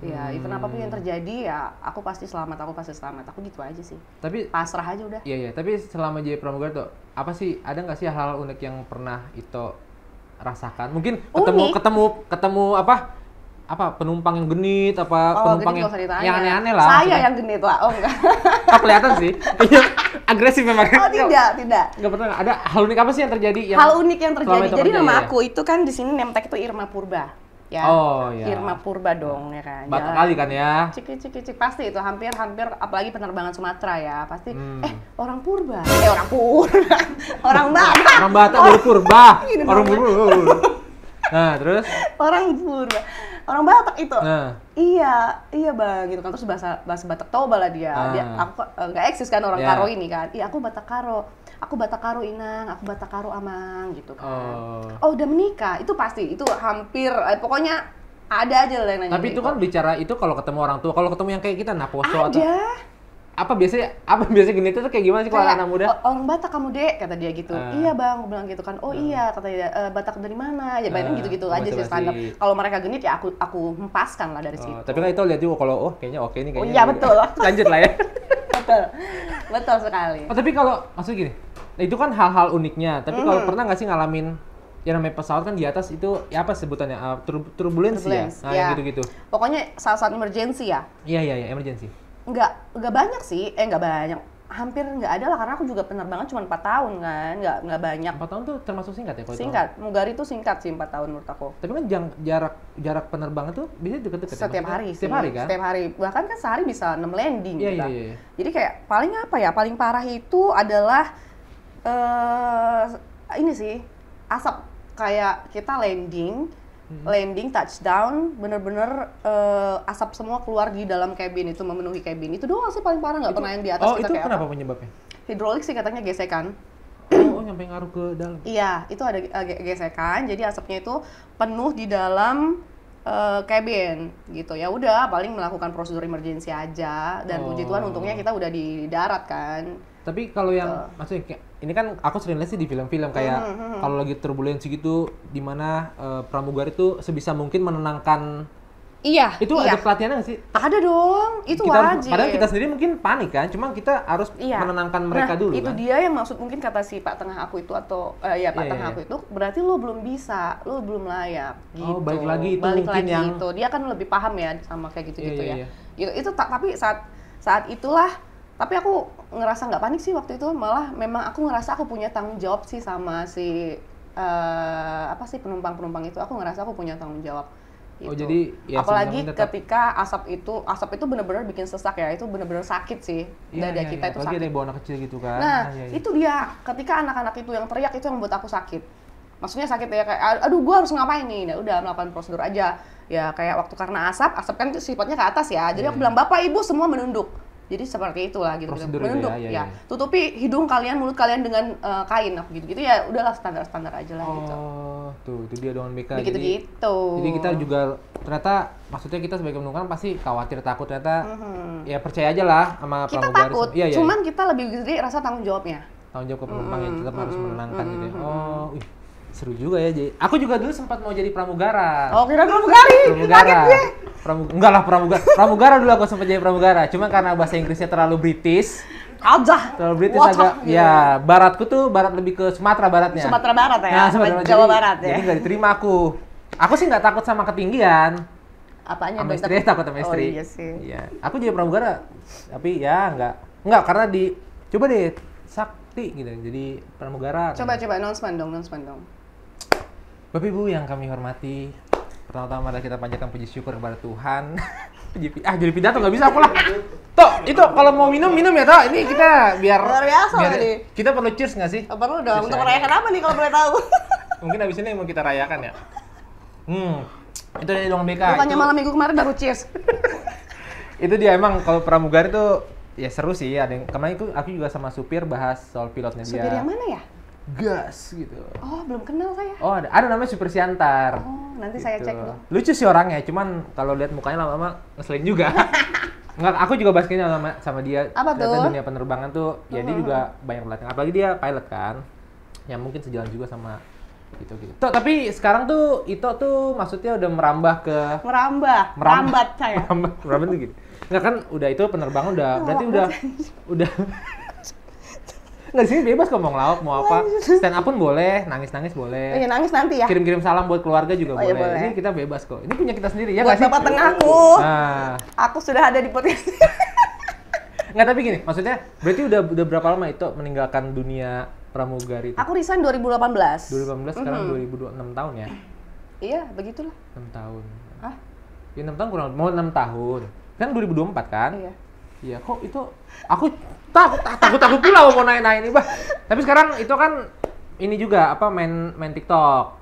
Ya, even apapun yang terjadi ya aku pasti selamat, aku gitu aja sih. Tapi Pasrah aja udah. iya, tapi selama jadi pramugari tuh apa sih, ada nggak sih hal-hal unik yang pernah itu rasakan? Mungkin ketemu apa penumpang yang genit, apa penumpang genit nggak usah ditanya. yang aneh-aneh lah. Saya maksudnya. yang genit lah. Oh enggak. Oh, kelihatan sih. Iya, agresif memang. Oh tidak. Nggak pernah. Ada hal unik apa sih yang terjadi? Hal unik yang terjadi. selama itu Jadi kerja, nama ya? aku itu kan di sini name tag itu Irma Purba. Ya. Oh, iya. Irma Purba dong ya kan. Batak kali kan ya. Cik pasti itu hampir apalagi penerbangan Sumatera ya pasti orang Purba orang Batak Orang Batak baru purba. Gini Orang dong. purba. Nah, terus? orang Purba orang Batak itu Nah. iya bang gitu kan. Terus bahasa Batak Toba lah dia aku nggak eksis kan orang Karo ini kan. Iya aku Batak Karo Inang, aku Batak Karo Amang gitu kan. Oh udah menikah, itu pasti, itu hampir, pokoknya ada aja lah yang nanya. Tapi itu kan bicara itu kalau ketemu orang tua, kalau ketemu yang kayak kita naposo atau ada. apa biasanya gini itu kayak gimana sih kalau anak muda? Orang Batak kamu dek, kata dia gitu. Iya bang, aku bilang gitu kan. Oh iya, kata dia, Batak dari mana? Ya bayangin gitu-gitu aja sih standar. Kalau mereka genit ya aku hempaskan lah dari situ. Tapi kan itu lihat juga kalau kayaknya oke ini kayaknya. Oh iya betul. Lanjut lah ya. betul sekali. Tapi kalau maksud gini, nah itu kan hal-hal uniknya. Tapi kalau pernah nggak sih ngalamin yang namanya pesawat kan di atas itu ya apa sebutannya turbulensi ya? Nah, yang gitu-gitu. Pokoknya saat emergency ya. Iya, emergency. Nggak banyak sih, nggak banyak. Hampir nggak ada lah karena aku juga penerbangan cuma 4 tahun kan, nggak banyak. 4 tahun tuh termasuk singkat ya? Singkat, Mugari itu singkat sih 4 tahun menurut aku. Tapi kan jarak penerbangan tuh biasanya deket-deket ya? Setiap hari Setiap hari kan? Setiap hari, bahkan kan sehari bisa 6 landing gitu. Iya. Jadi kayak paling apa ya, paling parah itu adalah ini sih, asap. Kayak kita landing touchdown, bener-bener asap semua keluar di dalam cabin itu, memenuhi cabin. Itu doang sih paling parah, nggak pernah yang di atas kita itu kayak kenapa apa. penyebabnya? Hidrolik sih katanya gesekan. Oh, nyampe ngaruh ke dalam. Iya, itu ada gesekan. Jadi asapnya itu penuh di dalam cabin gitu. Ya udah, paling melakukan prosedur emergency aja. Dan puji Tuhan untungnya kita udah di darat kan. Tapi kalau yang maksudnya kayak, ini kan aku sering lihat sih di film-film kayak kalau lagi turbulensi gitu, di mana pramugari itu sebisa mungkin menenangkan. Iya. Itu ada pelatihannya nggak sih? Ada dong, itu wajib. Padahal kita sendiri mungkin panik kan, cuma kita harus menenangkan mereka dulu itu kan. dia yang maksud mungkin kata si Pak Tengah aku itu atau Pak Tengah aku itu berarti lo belum bisa, lo belum layak gitu. Oh, balik lagi itu balik mungkin lagi yang itu. Dia kan lebih paham ya sama kayak gitu-gitu Iya. ya. Gitu. Tapi saat itulah, tapi aku ngerasa nggak panik sih waktu itu, malah memang aku ngerasa aku punya tanggung jawab sih sama si penumpang itu. Aku ngerasa aku punya tanggung jawab. Gitu. Oh jadi ya apalagi ketika asap itu benar-benar bikin sesak ya, itu benar-benar sakit sih. Dada kita itu sakit. Apalagi ada yang bawa anak kecil gitu kan. Nah, itu dia, ketika anak-anak itu yang teriak itu yang membuat aku sakit. Maksudnya sakit ya, kayak aduh gua harus ngapain nih. Nah, udah melakukan prosedur aja. Ya kayak waktu karena asap kan sifatnya ke atas ya. Jadi aku bilang Bapak Ibu semua menunduk. Jadi seperti itulah gitu. Menunduk ya. Tutupi hidung kalian, mulut kalian dengan kain gitu-gitu ya. Udahlah standar-standar aja lah gitu. Oh, tuh itu dia dengan BK. Gitu. Jadi kita juga ternyata maksudnya kita sebagai penumpang pasti khawatir, takut, ternyata ya percaya aja lah sama kita pramugari. Takut, cuman kita lebih gede rasa tanggung jawabnya. Tanggung jawab ke penumpang yang tetap harus menenangkan gitu ya. Oh, seru juga ya. Aku juga dulu sempat mau jadi pramugara. Oh, kira pramugari. Enggak lah, pramugara dulu aku sempat jadi pramugara. Cuma karena bahasa Inggrisnya terlalu British. Terlalu British agak ya, baratku tuh barat lebih ke Sumatera baratnya. Sumatera Barat ya. Nah, Jawa Barat ya. Jadi nggak diterima aku. Aku sih nggak takut sama ketinggian. Apanya? Sama istri, takut sama istri. Oh iya sih. Iya. Aku jadi pramugara, tapi ya nggak karena Coba deh Sakti gitu jadi pramugara. Coba announcement dong. Bapak Ibu yang kami hormati, pertama-tama kita panjatkan puji syukur kepada Tuhan. Jadi pidato nggak bisa aku lah. Toh, itu kalau mau minum ya toh. Ini kita biar luar biasa nih. Kita perlu cheers nggak sih? Perlu dong. Untuk merayakan apa nih kalau boleh tahu? Mungkin abis ini mau kita rayakan ya. Itu dari Dong BK. Bukannya malam minggu kemarin baru cheers. Itu dia emang kalau pramugari tuh ya seru sih. Ada yang kemarin itu aku juga sama supir bahas soal pilotnya dia. Supir yang mana ya? Gas gitu. Oh, belum kenal saya. Oh, ada namanya Supir Siantar. Oh, nanti gitu. saya cek dong. Lucu sih orangnya, cuman kalau lihat mukanya lama-lama ngeselin juga. Enggak, aku juga bahas kayaknya sama dia. Apa ternyata tuh? Dunia penerbangan tuh, ya dia juga banyak pelatihan. Apalagi dia pilot kan, yang mungkin sejalan juga sama gitu. Tapi sekarang tuh itu tuh maksudnya udah merambah ke merambat saya. Merambat tuh gitu. Enggak kan udah itu penerbangan udah berarti udah nggak, di sini bebas kok mau ngelawak mau apa, stand up pun boleh, nangis boleh. Iya, nangis nanti ya. Kirim salam buat keluarga juga Iya, boleh. boleh. Ini kita bebas kok. Ini punya kita sendiri ya Buat nggak sih? bapak tengahku. Nah, Aku sudah ada di podcast. nggak tapi gini, maksudnya berarti udah berapa lama itu meninggalkan dunia pramugari itu? Aku resign 2018. 2018 sekarang 2026 tahun ya? Iya, begitulah. 6 tahun. Ah? Ya 6 tahun kurang, mau 6 tahun. Kan 2024 kan? Iya. Iya, kok itu aku takut pula mau nanya ini, Bah. Tapi sekarang itu kan ini juga apa main TikTok.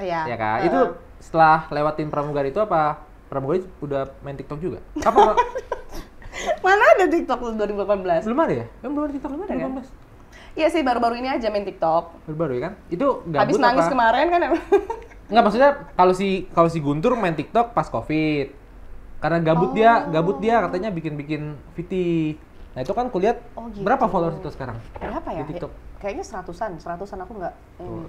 Iya. Ya kan? Itu setelah lewatin pramugari itu apa? Pramugari udah main TikTok juga? Apa? Mana ada TikTok 2018? Belum ada ya? Belum ada TikTok, Belum ada kan? 2018. Iya sih, baru-baru ini aja main TikTok. Baru ya kan? Itu gabut Habis nangis apa? kemarin kan emang. Enggak, maksudnya kalau si Guntur main TikTok pas Covid. Karena gabut dia katanya bikin VT. Nah, itu kan kulihat gitu. Berapa followers itu sekarang? Berapa ya? Di TikTok. Kayaknya seratusan aku nggak.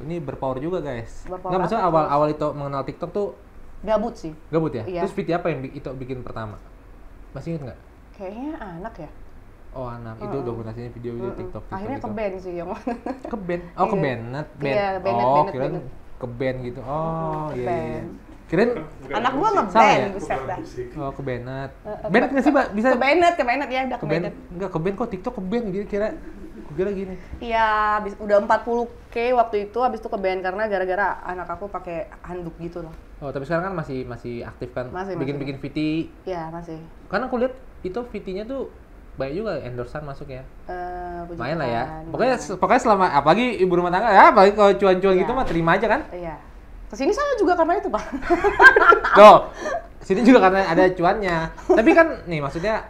Ini berpower juga, guys. Berpower Enggak, maksudnya apa, awal itu mengenal TikTok tuh gabut sih. gabut ya? Iya. Terus VT apa yang itu bikin pertama? Masih inget nggak? Kayaknya anak ya. Oh, anak. Itu dokumentasinya video TikTok. Akhirnya ke band sih yang Ke band. Oh, ke Iya. band. Iya, Oh, Bennett. kirain ke band gitu. Oh, ke iya. band. Kirain Anak gua Salah nge-band, ya? buset dah. oh ke Bennett. Bennett nggak sih, Mbak? Bisa Ke Bennett ya, udah ke ke band? Bennett. Enggak, ke band kok TikTok ke band gitu kira gini. Iya, udah 40K waktu itu, habis itu ke band karena gara-gara anak aku pakai handuk gitu loh. Oh, tapi sekarang kan masih aktif kan? Masih. Bikin VT. Iya, masih. Karena aku lihat itu VT-nya tuh banyak juga endorsean masuk ya. Puji Lumayan lah ya. Tuhan. Pokoknya selama apalagi ibu rumah tangga ya, apalagi kalau cuan-cuan Iya. gitu mah terima aja kan? Iya. Kesini saya juga karena itu, Pak. Tuh, sini juga karena ada cuannya. Tapi kan nih maksudnya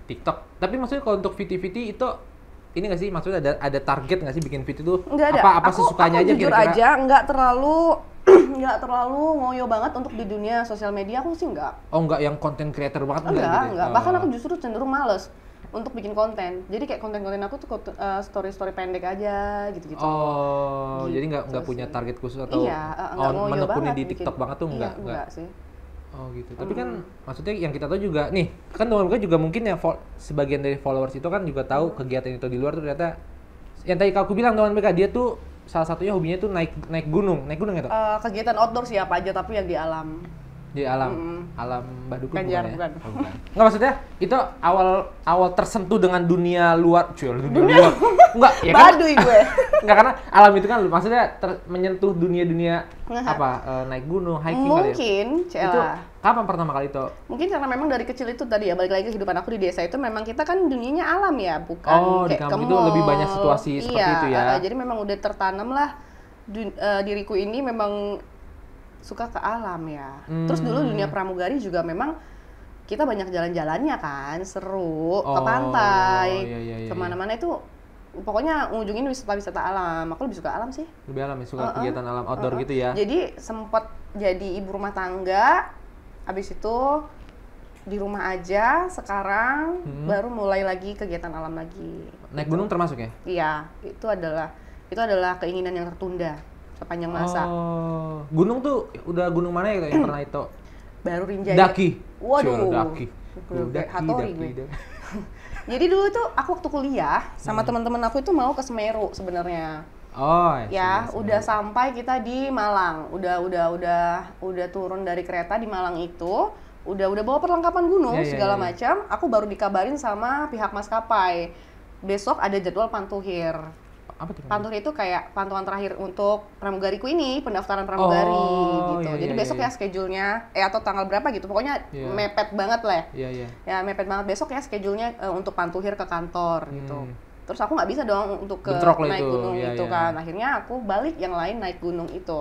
TikTok. Tapi maksudnya kalau untuk VT itu ini nggak sih, maksudnya ada target nggak sih bikin VT tuh? Enggak ada. Apa sesukanya aja jujur kira-kira? aja nggak terlalu ngoyo banget untuk di dunia sosial media, aku sih nggak. Oh, enggak yang content creator banget gitu ya? Enggak. Bahkan aku justru cenderung males untuk bikin konten. Jadi kayak konten-konten aku tuh story-story pendek aja gitu-gitu. Oh, Gitu jadi nggak punya sih. target khusus atau Iya, nggak ngoyo menekuni banget di bikin. TikTok banget tuh Iya, enggak? enggak sih. Oh gitu. Tapi kan maksudnya yang kita tahu juga nih, kan teman-teman juga mungkin ya sebagian dari followers itu kan juga tahu kegiatan itu di luar tuh ternyata yang tadi aku bilang teman mereka dia tuh salah satunya hobinya tuh naik gunung ya tuh? Kegiatan outdoor sih apa aja tapi yang di alam. Di alam Badukun Ganjar, bukan ya? bukan. Oh, bukan. Nggak, maksudnya itu awal tersentuh dengan dunia luar, luar. Enggak, ya kan? Baduy gue. Enggak, karena alam itu kan maksudnya menyentuh dunia apa naik gunung, hiking kali ya. Mungkin, Itu Cela. kapan pertama kali itu? Mungkin karena memang dari kecil itu tadi ya, balik lagi kehidupan aku di desa itu memang kita kan dunianya alam ya, bukan Oh, di kayak kampung ke itu mall. lebih banyak situasi seperti itu ya. Jadi memang udah tertanam lah diriku ini memang suka ke alam ya. Terus dulu dunia pramugari juga memang kita banyak jalan-jalannya kan, seru, ke pantai, iya. kemana-mana itu pokoknya ngunjungin wisata-wisata alam. Aku lebih suka alam sih. Lebih alam ya, suka kegiatan alam outdoor gitu ya. Jadi sempet jadi ibu rumah tangga, habis itu di rumah aja, sekarang baru mulai lagi kegiatan alam lagi. Naik gunung termasuk ya? Iya, itu adalah keinginan yang tertunda sepanjang masa. Oh, gunung tuh udah gunung mana ya yang pernah itu? Baru Rinjani. Daki. Waduh. Cil, Daki. Hattori gue. Jadi dulu tuh aku waktu kuliah sama teman-teman aku itu mau ke Semeru sebenarnya. Oh, Ya, udah sampai kita di Malang. Udah turun dari kereta di Malang itu, udah bawa perlengkapan gunung Iya, segala iya. macam. Aku baru dikabarin sama pihak maskapai. besok ada jadwal pantuhir. Apa tuh? Pantuhir itu kayak pantauan terakhir untuk pramugariku ini, pendaftaran pramugari gitu. Iya, Jadi iya, besok iya. ya schedule-nya, atau tanggal berapa gitu. Pokoknya Iya. mepet banget lah ya. Iya, iya. Ya mepet banget besok ya schedule-nya untuk pantuhir ke kantor gitu. Hmm. Terus aku nggak bisa dong untuk ke Bentrok lah naik itu, gunung iya, itu iya. kan. Akhirnya aku balik yang lain naik gunung itu.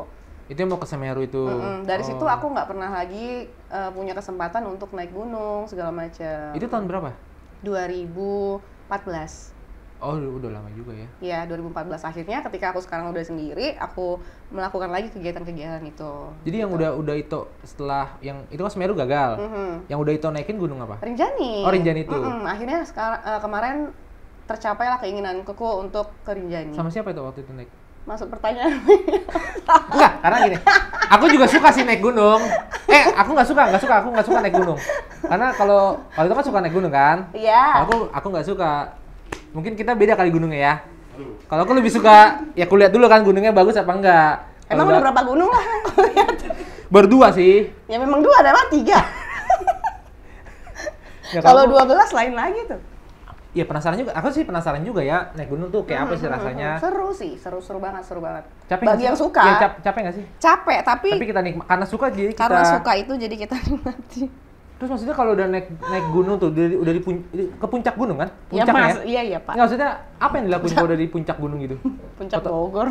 Itu yang mau ke Semeru itu. Dari Oh. situ aku nggak pernah lagi punya kesempatan untuk naik gunung segala macam. Itu tahun berapa? 2014. Oh, udah lama juga ya. Ya, 2014 akhirnya ketika aku sekarang udah sendiri, aku melakukan lagi kegiatan-kegiatan itu. Jadi yang udah itu setelah yang itu kan Semeru gagal. Yang udah itu naikin gunung apa? Rinjani. Oh, Rinjani itu. Akhirnya sekarang kemarin tercapailah keinginanku untuk ke Rinjani. Sama siapa itu waktu itu naik? Maksud pertanyaan. Enggak, karena gini. Aku juga suka sih naik gunung. Aku nggak suka naik gunung. Karena kalau itu kan suka naik gunung kan? Iya. Aku nggak suka. Mungkin kita beda kali gunungnya ya. Kalau aku lebih suka, ya aku lihat dulu kan gunungnya bagus apa enggak. Emang udah berapa gunung lah? Berdua sih. Ya memang 2, ada mah 3. Ya, Kalau 12 lain lagi tuh. Ya penasaran juga. Aku sih penasaran juga ya naik gunung tuh kayak apa sih rasanya. Seru sih, seru banget. Capek nggak Bagi sih? yang suka. Ya, capek nggak sih? Capek, tapi Kita nikmat karena suka jadi kita. karena suka itu jadi kita nikmati. Terus maksudnya kalau udah naik gunung tuh udah ke puncak gunung kan? Ya, Puncaknya. iya Pak. Nggak, maksudnya apa yang dilakuin kalau udah di puncak gunung gitu? Puncak Bogor.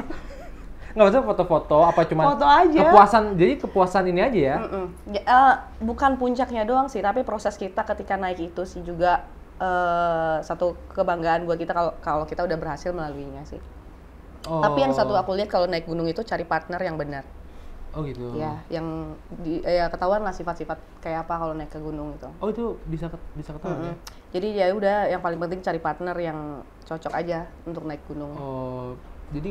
Nggak, maksudnya foto-foto apa cuma Foto aja. kepuasan ini aja ya? Bukan puncaknya doang sih, tapi proses kita ketika naik itu sih juga satu kebanggaan buat kita kalau kita udah berhasil melaluinya sih. Oh. Tapi yang satu aku lihat kalau naik gunung itu cari partner yang benar. Oh gitu. Ya, yang ya ketahuan lah sifat-sifat kayak apa kalau naik ke gunung itu. Oh itu bisa ketahuan ya? Jadi ya udah, yang paling penting cari partner yang cocok aja untuk naik gunung. Oh, jadi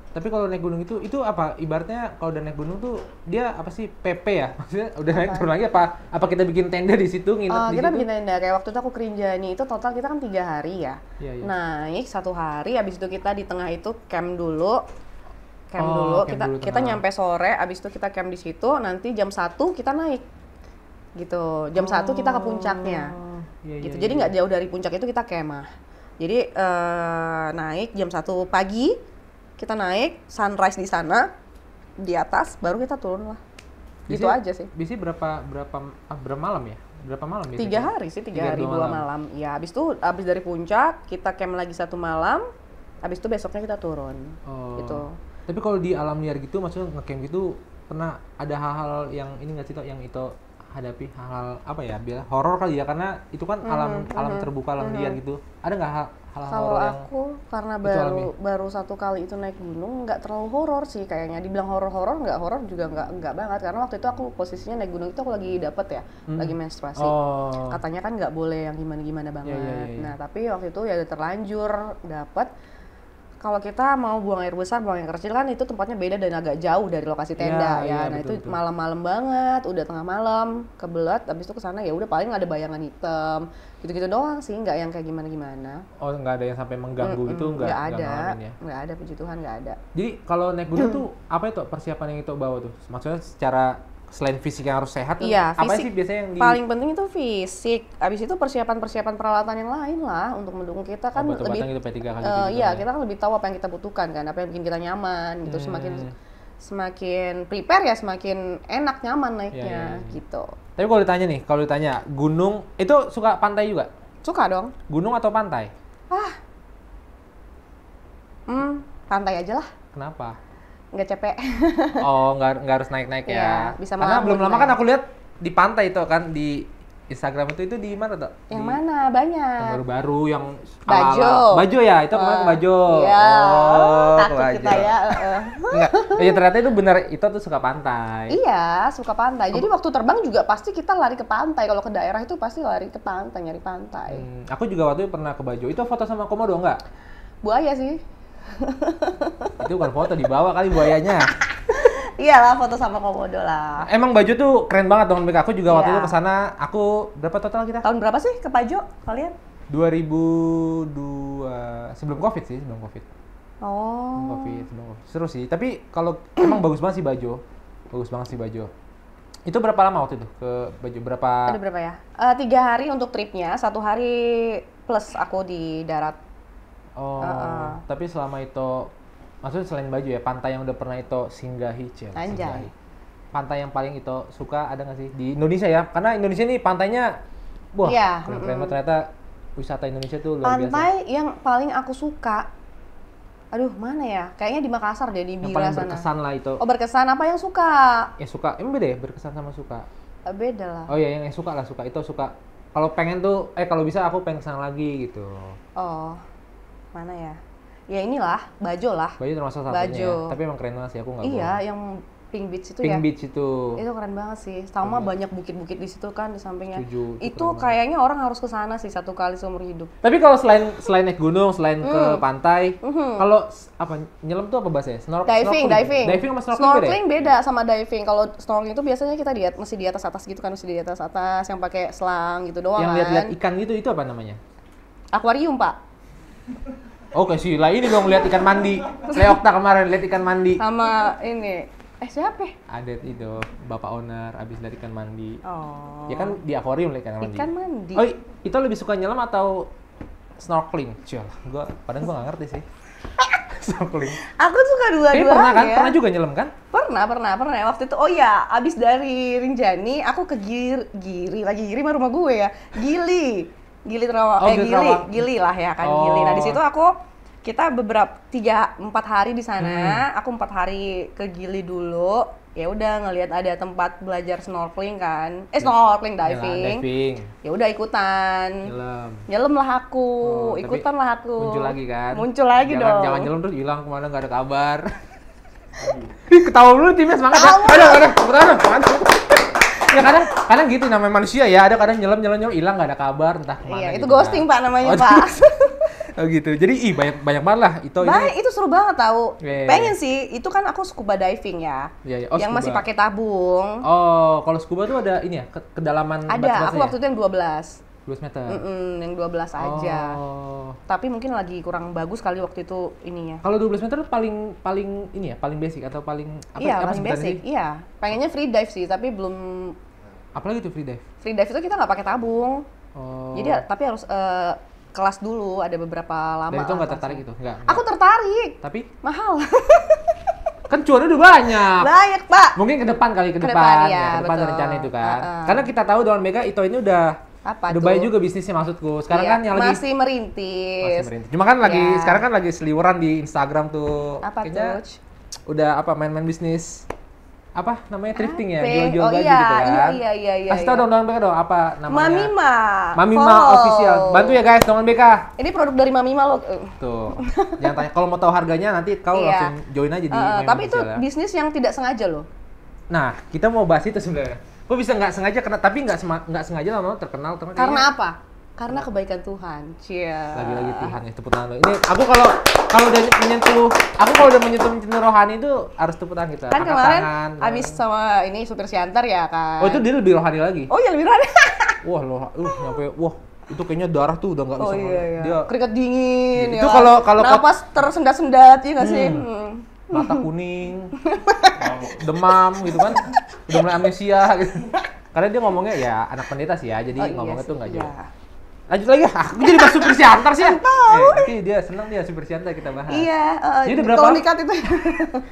tapi kalau naik gunung itu apa? Ibaratnya kalau udah naik gunung tuh dia apa sih PP ya? Maksudnya udah naik turun lagi apa kita bikin tenda di situ nginep di Kita situ? bikin tenda, kayak waktu itu aku ke Rinjani itu total kita kan 3 hari ya. Iya, iya. Naik 1 hari, habis itu kita di tengah itu camp dulu. Camp dulu Kita tengah. nyampe sore, habis itu kita camp di situ, nanti jam 1 kita naik. Gitu. Jam 1 kita ke puncaknya. Iya, Gitu. iya, Jadi iya. nggak jauh dari puncak itu kita kemah. Jadi naik jam 1 pagi, kita naik sunrise di sana di atas, baru kita turun lah. Gitu aja sih. Biasanya berapa malam ya? Berapa malam biasanya? 3 hari sih, 3 hari 2 malam. Ya, habis dari puncak kita camp lagi 1 malam. Habis itu besoknya kita turun. Oh. Gitu. Tapi kalau di alam liar gitu, maksudnya ngecamp gitu, pernah ada hal-hal yang ini nggak sih Tok, yang itu hadapi hal-hal apa ya? Biar horor kali ya, karena itu kan alam terbuka, alam liar gitu. Ada nggak hal Kalau horor yang aku karena itu alami? baru 1 kali itu naik gunung, nggak terlalu horor sih kayaknya. Dibilang horor nggak horor juga nggak banget, karena waktu itu aku posisinya naik gunung itu aku lagi dapet ya, lagi menstruasi. Oh. Katanya kan nggak boleh yang gimana banget. iya. Nah tapi waktu itu ya udah terlanjur dapet. Kalau kita mau buang air besar, buang air kecil kan itu tempatnya beda dan agak jauh dari lokasi tenda Iya, Nah betul, itu malam-malam banget, udah tengah malam, kebelet. Habis itu kesana ya udah paling ada bayangan hitam, gitu-gitu doang sih, nggak yang kayak gimana-gimana. Oh, nggak ada yang sampai mengganggu gitu, nggak ngalamin ya? Nggak ada, puji Tuhan nggak ada. Jadi kalau naik gunung tuh apa itu persiapan yang itu bawa tuh? Maksudnya secara selain fisik yang harus sehat, Iya, apa fisik sih biasanya yang paling penting itu fisik. Abis itu persiapan peralatan yang lain lah untuk mendukung kita kan obat-obatan lebih. gitu P3K gitu Iya, ya? kita kan lebih tahu apa yang kita butuhkan kan, apa yang bikin kita nyaman gitu. Semakin prepare ya semakin enak nyaman naiknya Iya. gitu. Tapi kalau ditanya gunung itu suka pantai juga? Suka dong. Gunung atau pantai? Pantai aja lah, Kenapa? nggak capek. Oh, nggak harus naik-naik Iya, ya? bisa Karena belum melamun lama lah kan ya. aku lihat di pantai itu kan di Instagram itu di mana tuh? Yang Di- mana? Yang Banyak. baru-baru yang Bajo. ala-ala. Bajo ya, itu kemarin ke Bajo. Iya, Oh, ke takut Bajo. kita ya. Enggak, ya ternyata itu benar, itu tuh suka pantai. Iya, suka pantai. Jadi waktu terbang juga pasti kita lari ke pantai. Kalau ke daerah itu pasti lari ke pantai, nyari pantai. Aku juga waktu itu pernah ke Bajo. Itu foto sama komodo enggak? Buaya sih. Itu bukan foto, dibawa kali buayanya. Iyalah, foto sama komodo lah. Emang Bajo tuh keren banget dong, Mika. Aku juga waktu Iya. itu kesana, aku berapa total kita? Tahun berapa sih ke Pajo kalian? 2002, sebelum Covid sih, sebelum Covid. Oh. Sebelum Covid. Seru sih, tapi kalau emang bagus banget sih Bajo. Bagus banget sih Bajo. Itu berapa lama waktu itu ke Bajo? Ada berapa ya? 3 hari untuk tripnya, 1 hari plus aku di darat. Oh, tapi selama itu, maksudnya selain baju ya, pantai yang udah pernah itu singgahi, Anjay. pantai yang paling itu suka ada nggak sih di Indonesia ya? Karena Indonesia ini pantainya, wah, Iya, keren-keren banget. Ternyata wisata Indonesia tuh luar biasa. Pantai yang paling aku suka, aduh mana ya? Kayaknya di Makassar deh, di Yang Bira paling sana. berkesan lah itu. Oh berkesan, apa yang suka? Ya suka, emang beda ya berkesan sama suka. Beda lah. Oh iya, yang suka lah, suka itu suka. Kalau pengen tuh, kalau bisa aku pengen kesana lagi gitu. Oh, mana ya? Ya inilah, Bajo lah. Bajo termasuk salah satunya ya. Bajo. Tapi emang keren banget sih, aku nggak Iya, bohong. yang Pink Beach itu Pink ya. Beach itu. Itu keren banget sih. Sama banyak bukit-bukit di situ kan di sampingnya. Setuju, itu Itu kayaknya orang harus ke sana sih satu kali seumur hidup. Tapi kalau selain naik gunung, selain ke pantai, kalau apa nyelam tuh apa bahasanya? Diving. Diving sama snorkeling beda ya? beda sama diving. Kalau snorkeling itu biasanya kita masih di atas gitu kan, masih di atas yang pakai selang gitu doang Yang kan. lihat-lihat ikan gitu itu apa namanya? Akuarium, Pak. Oke sih, lah ini dong lihat ikan mandi. Leokta kemarin lihat ikan mandi. Sama ini. Siapa? Ada itu bapak owner abis lihat ikan mandi. Oh. Ya kan di akuarium lihat ikan mandi. Ikan mandi. Oh, itu lebih suka nyelam atau snorkeling? Padahal gua nggak ngerti sih. Snorkeling. Aku suka dua-duanya. Pernah kan? Pernah juga nyelam kan? Pernah. Waktu itu, oh ya, abis dari Rinjani, aku ke Giri mah rumah gue ya. Gili Terawang, Gili lah ya kan, Gili. Nah di situ kita 3-4 hari di sana. Aku 4 hari ke Gili dulu. Ya udah ngelihat ada tempat belajar snorkeling kan. Snorkeling diving. Ya udah ikutan. Nyelam lah aku. Ikutan lah aku. Muncul lagi kan? Muncul lagi dong. Jangan nyelam terus hilang kemana nggak ada kabar. Ketawa dulu timnya semangat ya. Ada. Ya kadang gitu namanya manusia ya. Ada kadang nyelam hilang nggak ada kabar entah kemana. Iya, itu gitu ghosting kan. Pak namanya Pak. Oh gitu. Jadi banyak banget lah itu. Itu seru banget tahu. Yeah. Pengen sih. Itu kan aku scuba diving ya. Yeah. Oh, yang scuba. masih pakai tabung. Oh, kalau scuba tuh ada ini ya, kedalaman Ada. Aku waktu itu yang 12. 12 meter. Yang 12 aja. Oh. Tapi mungkin lagi kurang bagus kali waktu itu ininya. Kalau 12 meter tuh paling ini ya, paling basic atau paling apa? Iya, apa paling basic. sih? Iya. Pengennya free dive sih, tapi belum. Apalagi tuh free dive? Free dive itu kita nggak pakai tabung. Oh. Jadi tapi harus kelas dulu, ada beberapa lama. Dan itu nggak tertarik gitu? Nggak. Aku tertarik. Tapi? Mahal. Kan cuannya udah banyak. Banyak, Pak. Mungkin ke depan ya, ke depan betul. rencana itu kan. Karena kita tahu Dawn Mega itu ini udah banyak juga bisnisnya maksudku. Sekarang kan yang lagi masih merintis. Cuma kan sekarang kan lagi seliweran di Instagram tuh. Apa kayaknya tuh? Udah main-main bisnis apa namanya thrifting ya, jual-jual oh, baju iya, gitu kan. Iya. Kasih tau dong Dawn Mega dong apa namanya? Mamima official. Bantu ya guys Dawn Mega. Ini produk dari Mamima loh. Tuh. Jangan tanya kalau mau tahu harganya nanti kau langsung join aja di Mamima tapi itu official, ya. Bisnis yang tidak sengaja loh. Nah, kita mau bahas itu sebenarnya. Kok bisa nggak sengaja tapi nggak sengaja lama terkenal teman. Karena apa? Karena kebaikan Tuhan. Cia. Lagi-lagi Tuhan ya, tepuk tangan. Ini aku kalau udah menyentuh rohani itu harus tepuk tangan kita. Kan angkat kemarin tangan, abis sama ini supir Siantar ya kan. Oh, itu dia lebih rohani lagi. Oh iya lebih rohani. Wah, itu kayaknya darah tuh udah nggak bisa. Iya. Dia keringat dingin ya. Itu kalau napas tersendat-sendat ya nggak sih? mata kuning, demam gitu kan. Udah mulai amnesia gitu. Karena dia ngomongnya ya anak pendeta sih ya, jadi ngomongnya tuh nggak jauh. Lanjut lagi ya, aku jadi bahas supir Siantar sih ya. Nanti dia senang dia supir Siantar kita bahas. Iya, jadi berapa? Kalau nikat itu.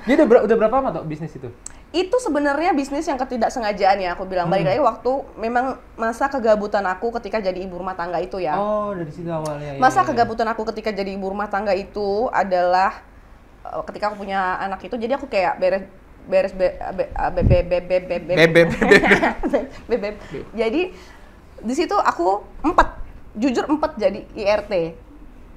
Jadi udah berapa lama tuh bisnis itu? Itu sebenarnya bisnis yang ketidaksengajaan ya, aku bilang. Balik lagi waktu memang masa kegabutan aku ketika jadi ibu rumah tangga itu ya. Oh, dari situ awalnya. Masa kegabutan aku ketika jadi ibu rumah tangga itu adalah ketika aku punya anak itu, jadi aku kayak jadi di situ aku jujur 4 jadi IRT.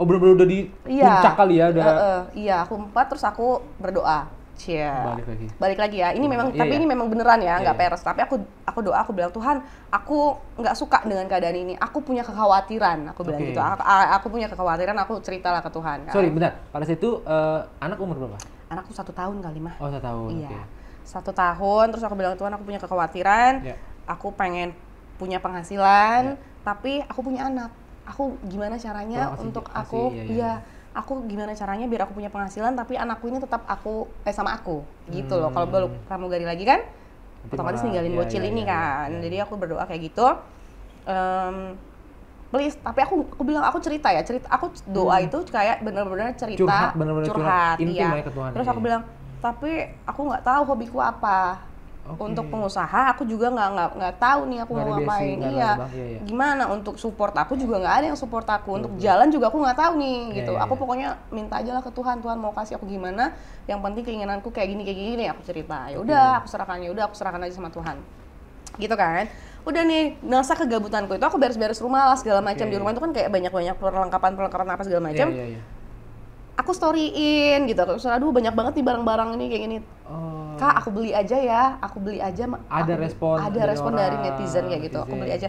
Oh, bener-bener udah di puncak kali ya udah. Iya, aku 4 terus aku berdoa. Cia. Balik lagi ya. Ini memang ini memang beneran ya, nggak peres. Tapi aku doa, aku bilang Tuhan, aku nggak suka dengan keadaan ini. Aku punya kekhawatiran, aku bilang gitu. Aku punya kekhawatiran, aku ceritalah ke Tuhan. Kan? Sorry, bentar. Pada saat itu anak umur berapa? Anakku 1 tahun kali mah. Oh, 1 tahun. Iya. 1 tahun. Terus aku bilang Tuhan, aku punya kekhawatiran. Aku pengen punya penghasilan, tapi aku punya anak. Aku gimana caranya aku gimana caranya biar aku punya penghasilan tapi anakku ini tetap sama aku gitu loh. Kalau belum pramugari lagi kan otomatis ninggalin bocil ini kan. Jadi aku berdoa kayak gitu. please. Tapi aku bilang aku cerita, aku doa itu kayak bener-bener cerita, curhat, bener-bener curhat. Intim iya. lah ke Tuhan. Terus aku bilang, tapi aku nggak tahu hobiku apa. Untuk pengusaha aku juga nggak tahu nih aku mau ngapain. Iya. Gimana untuk support aku juga nggak ada yang support aku. Untuk jalan juga aku nggak tahu nih gitu. Aku pokoknya minta aja lah ke Tuhan, Tuhan mau kasih aku gimana. Yang penting keinginanku kayak gini aku cerita. Ya udah aku serahkan aja sama Tuhan. Gitu kan. Udah nih, masa kegabutanku itu aku beres-beres rumah lah segala macam. Di rumah itu kan kayak banyak perlengkapan apa segala macam. Aku storyin gitu. Terus aduh banyak banget nih barang-barang ini kayak gini. Kak, aku beli aja ya. Ada respon dari netizen kayak gitu. Aku beli aja.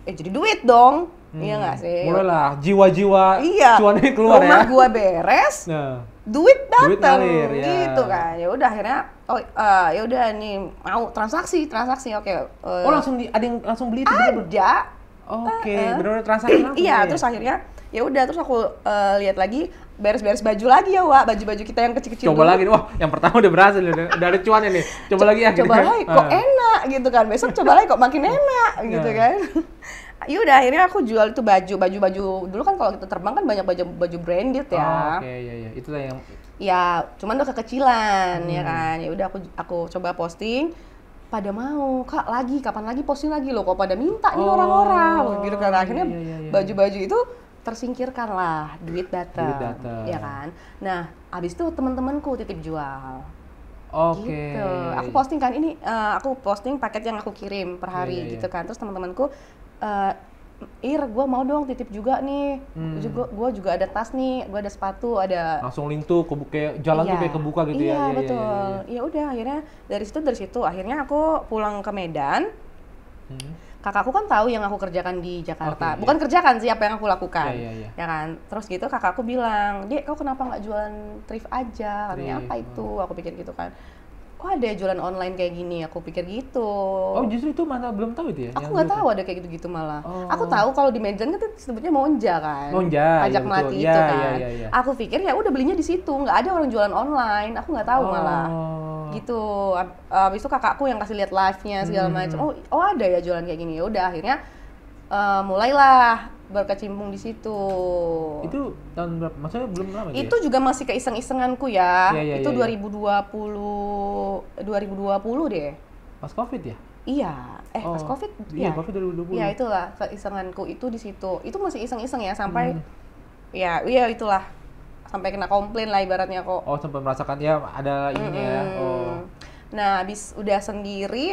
Jadi duit dong. Iya nggak sih? Mulailah jiwa-jiwa cuannya keluar rumah ya. Rumah gua beres. Duit datang gitu kan. Ya udah akhirnya ya udah nih mau transaksi oke. Langsung ada yang langsung beli itu ada. Oke, benar-benar transaksi langsung. Iya, terus akhirnya ya udah terus aku lihat lagi beres-beres baju lagi ya, Wak. Baju-baju kita yang kecil-kecil. Coba lagi, wah yang pertama udah berhasil, udah ada cuannya nih. Coba lagi ya. Coba lagi, kok enak gitu kan. Besok coba lagi kok makin enak gitu kan. Ya udah akhirnya aku jual itu baju dulu kan kalau kita terbang kan banyak baju branded ya. Iya. Itulah yang ya cuman udah kekecilan ya kan. Ya udah aku coba posting. Pada mau, Kak lagi, kapan lagi posting lagi loh, kok pada minta nih orang-orang gitu kan. Akhirnya baju-baju itu tersingkirkan lah, duit datang, ya kan. Nah, abis itu teman-temanku titip jual. Gitu. Aku posting kan ini, aku posting paket yang aku kirim per hari gitu kan. Terus teman-temanku, gue mau dong titip juga nih. Gue juga ada tas nih, gue ada sepatu, ada. Langsung link tuh kayak jalan tuh kayak kebuka gitu ya. Iya betul. Ya udah akhirnya dari situ akhirnya aku pulang ke Medan. Kakakku kan tahu yang aku kerjakan di Jakarta. Bukan kerjakan sih apa yang aku lakukan. Ya kan. Terus gitu kakakku bilang, "Dek, kau kenapa nggak jualan thrift aja?" Katanya apa itu? Aku pikir gitu kan. Oh ada jualan online kayak gini, aku pikir gitu. Oh justru itu mana belum tahu itu ya? Aku nggak tahu ada kayak gitu-gitu malah. Aku tahu kalau di Medan kan sebutnya monja kan. Pajak melati itu kan. Aku pikir ya udah belinya di situ, nggak ada orang jualan online. Aku nggak tahu malah. Gitu. Abis itu kakakku yang kasih lihat live-nya segala macam. Oh ada ya jualan kayak gini. Ya udah akhirnya mulailah berkecimpung di situ. Itu tahun berapa? Maksudnya belum lama ya? Itu juga masih keiseng-isenganku ya. Itu 2020 deh. Pas Covid ya? Iya. Pas Covid. Iya, Covid 2020. Iya, itulah keisenganku itu di situ. Itu masih iseng-iseng ya sampai ya itulah sampai kena komplain lah ibaratnya kok. Oh, sampai merasakan ya ada ininya ya. Nah, habis udah sendiri,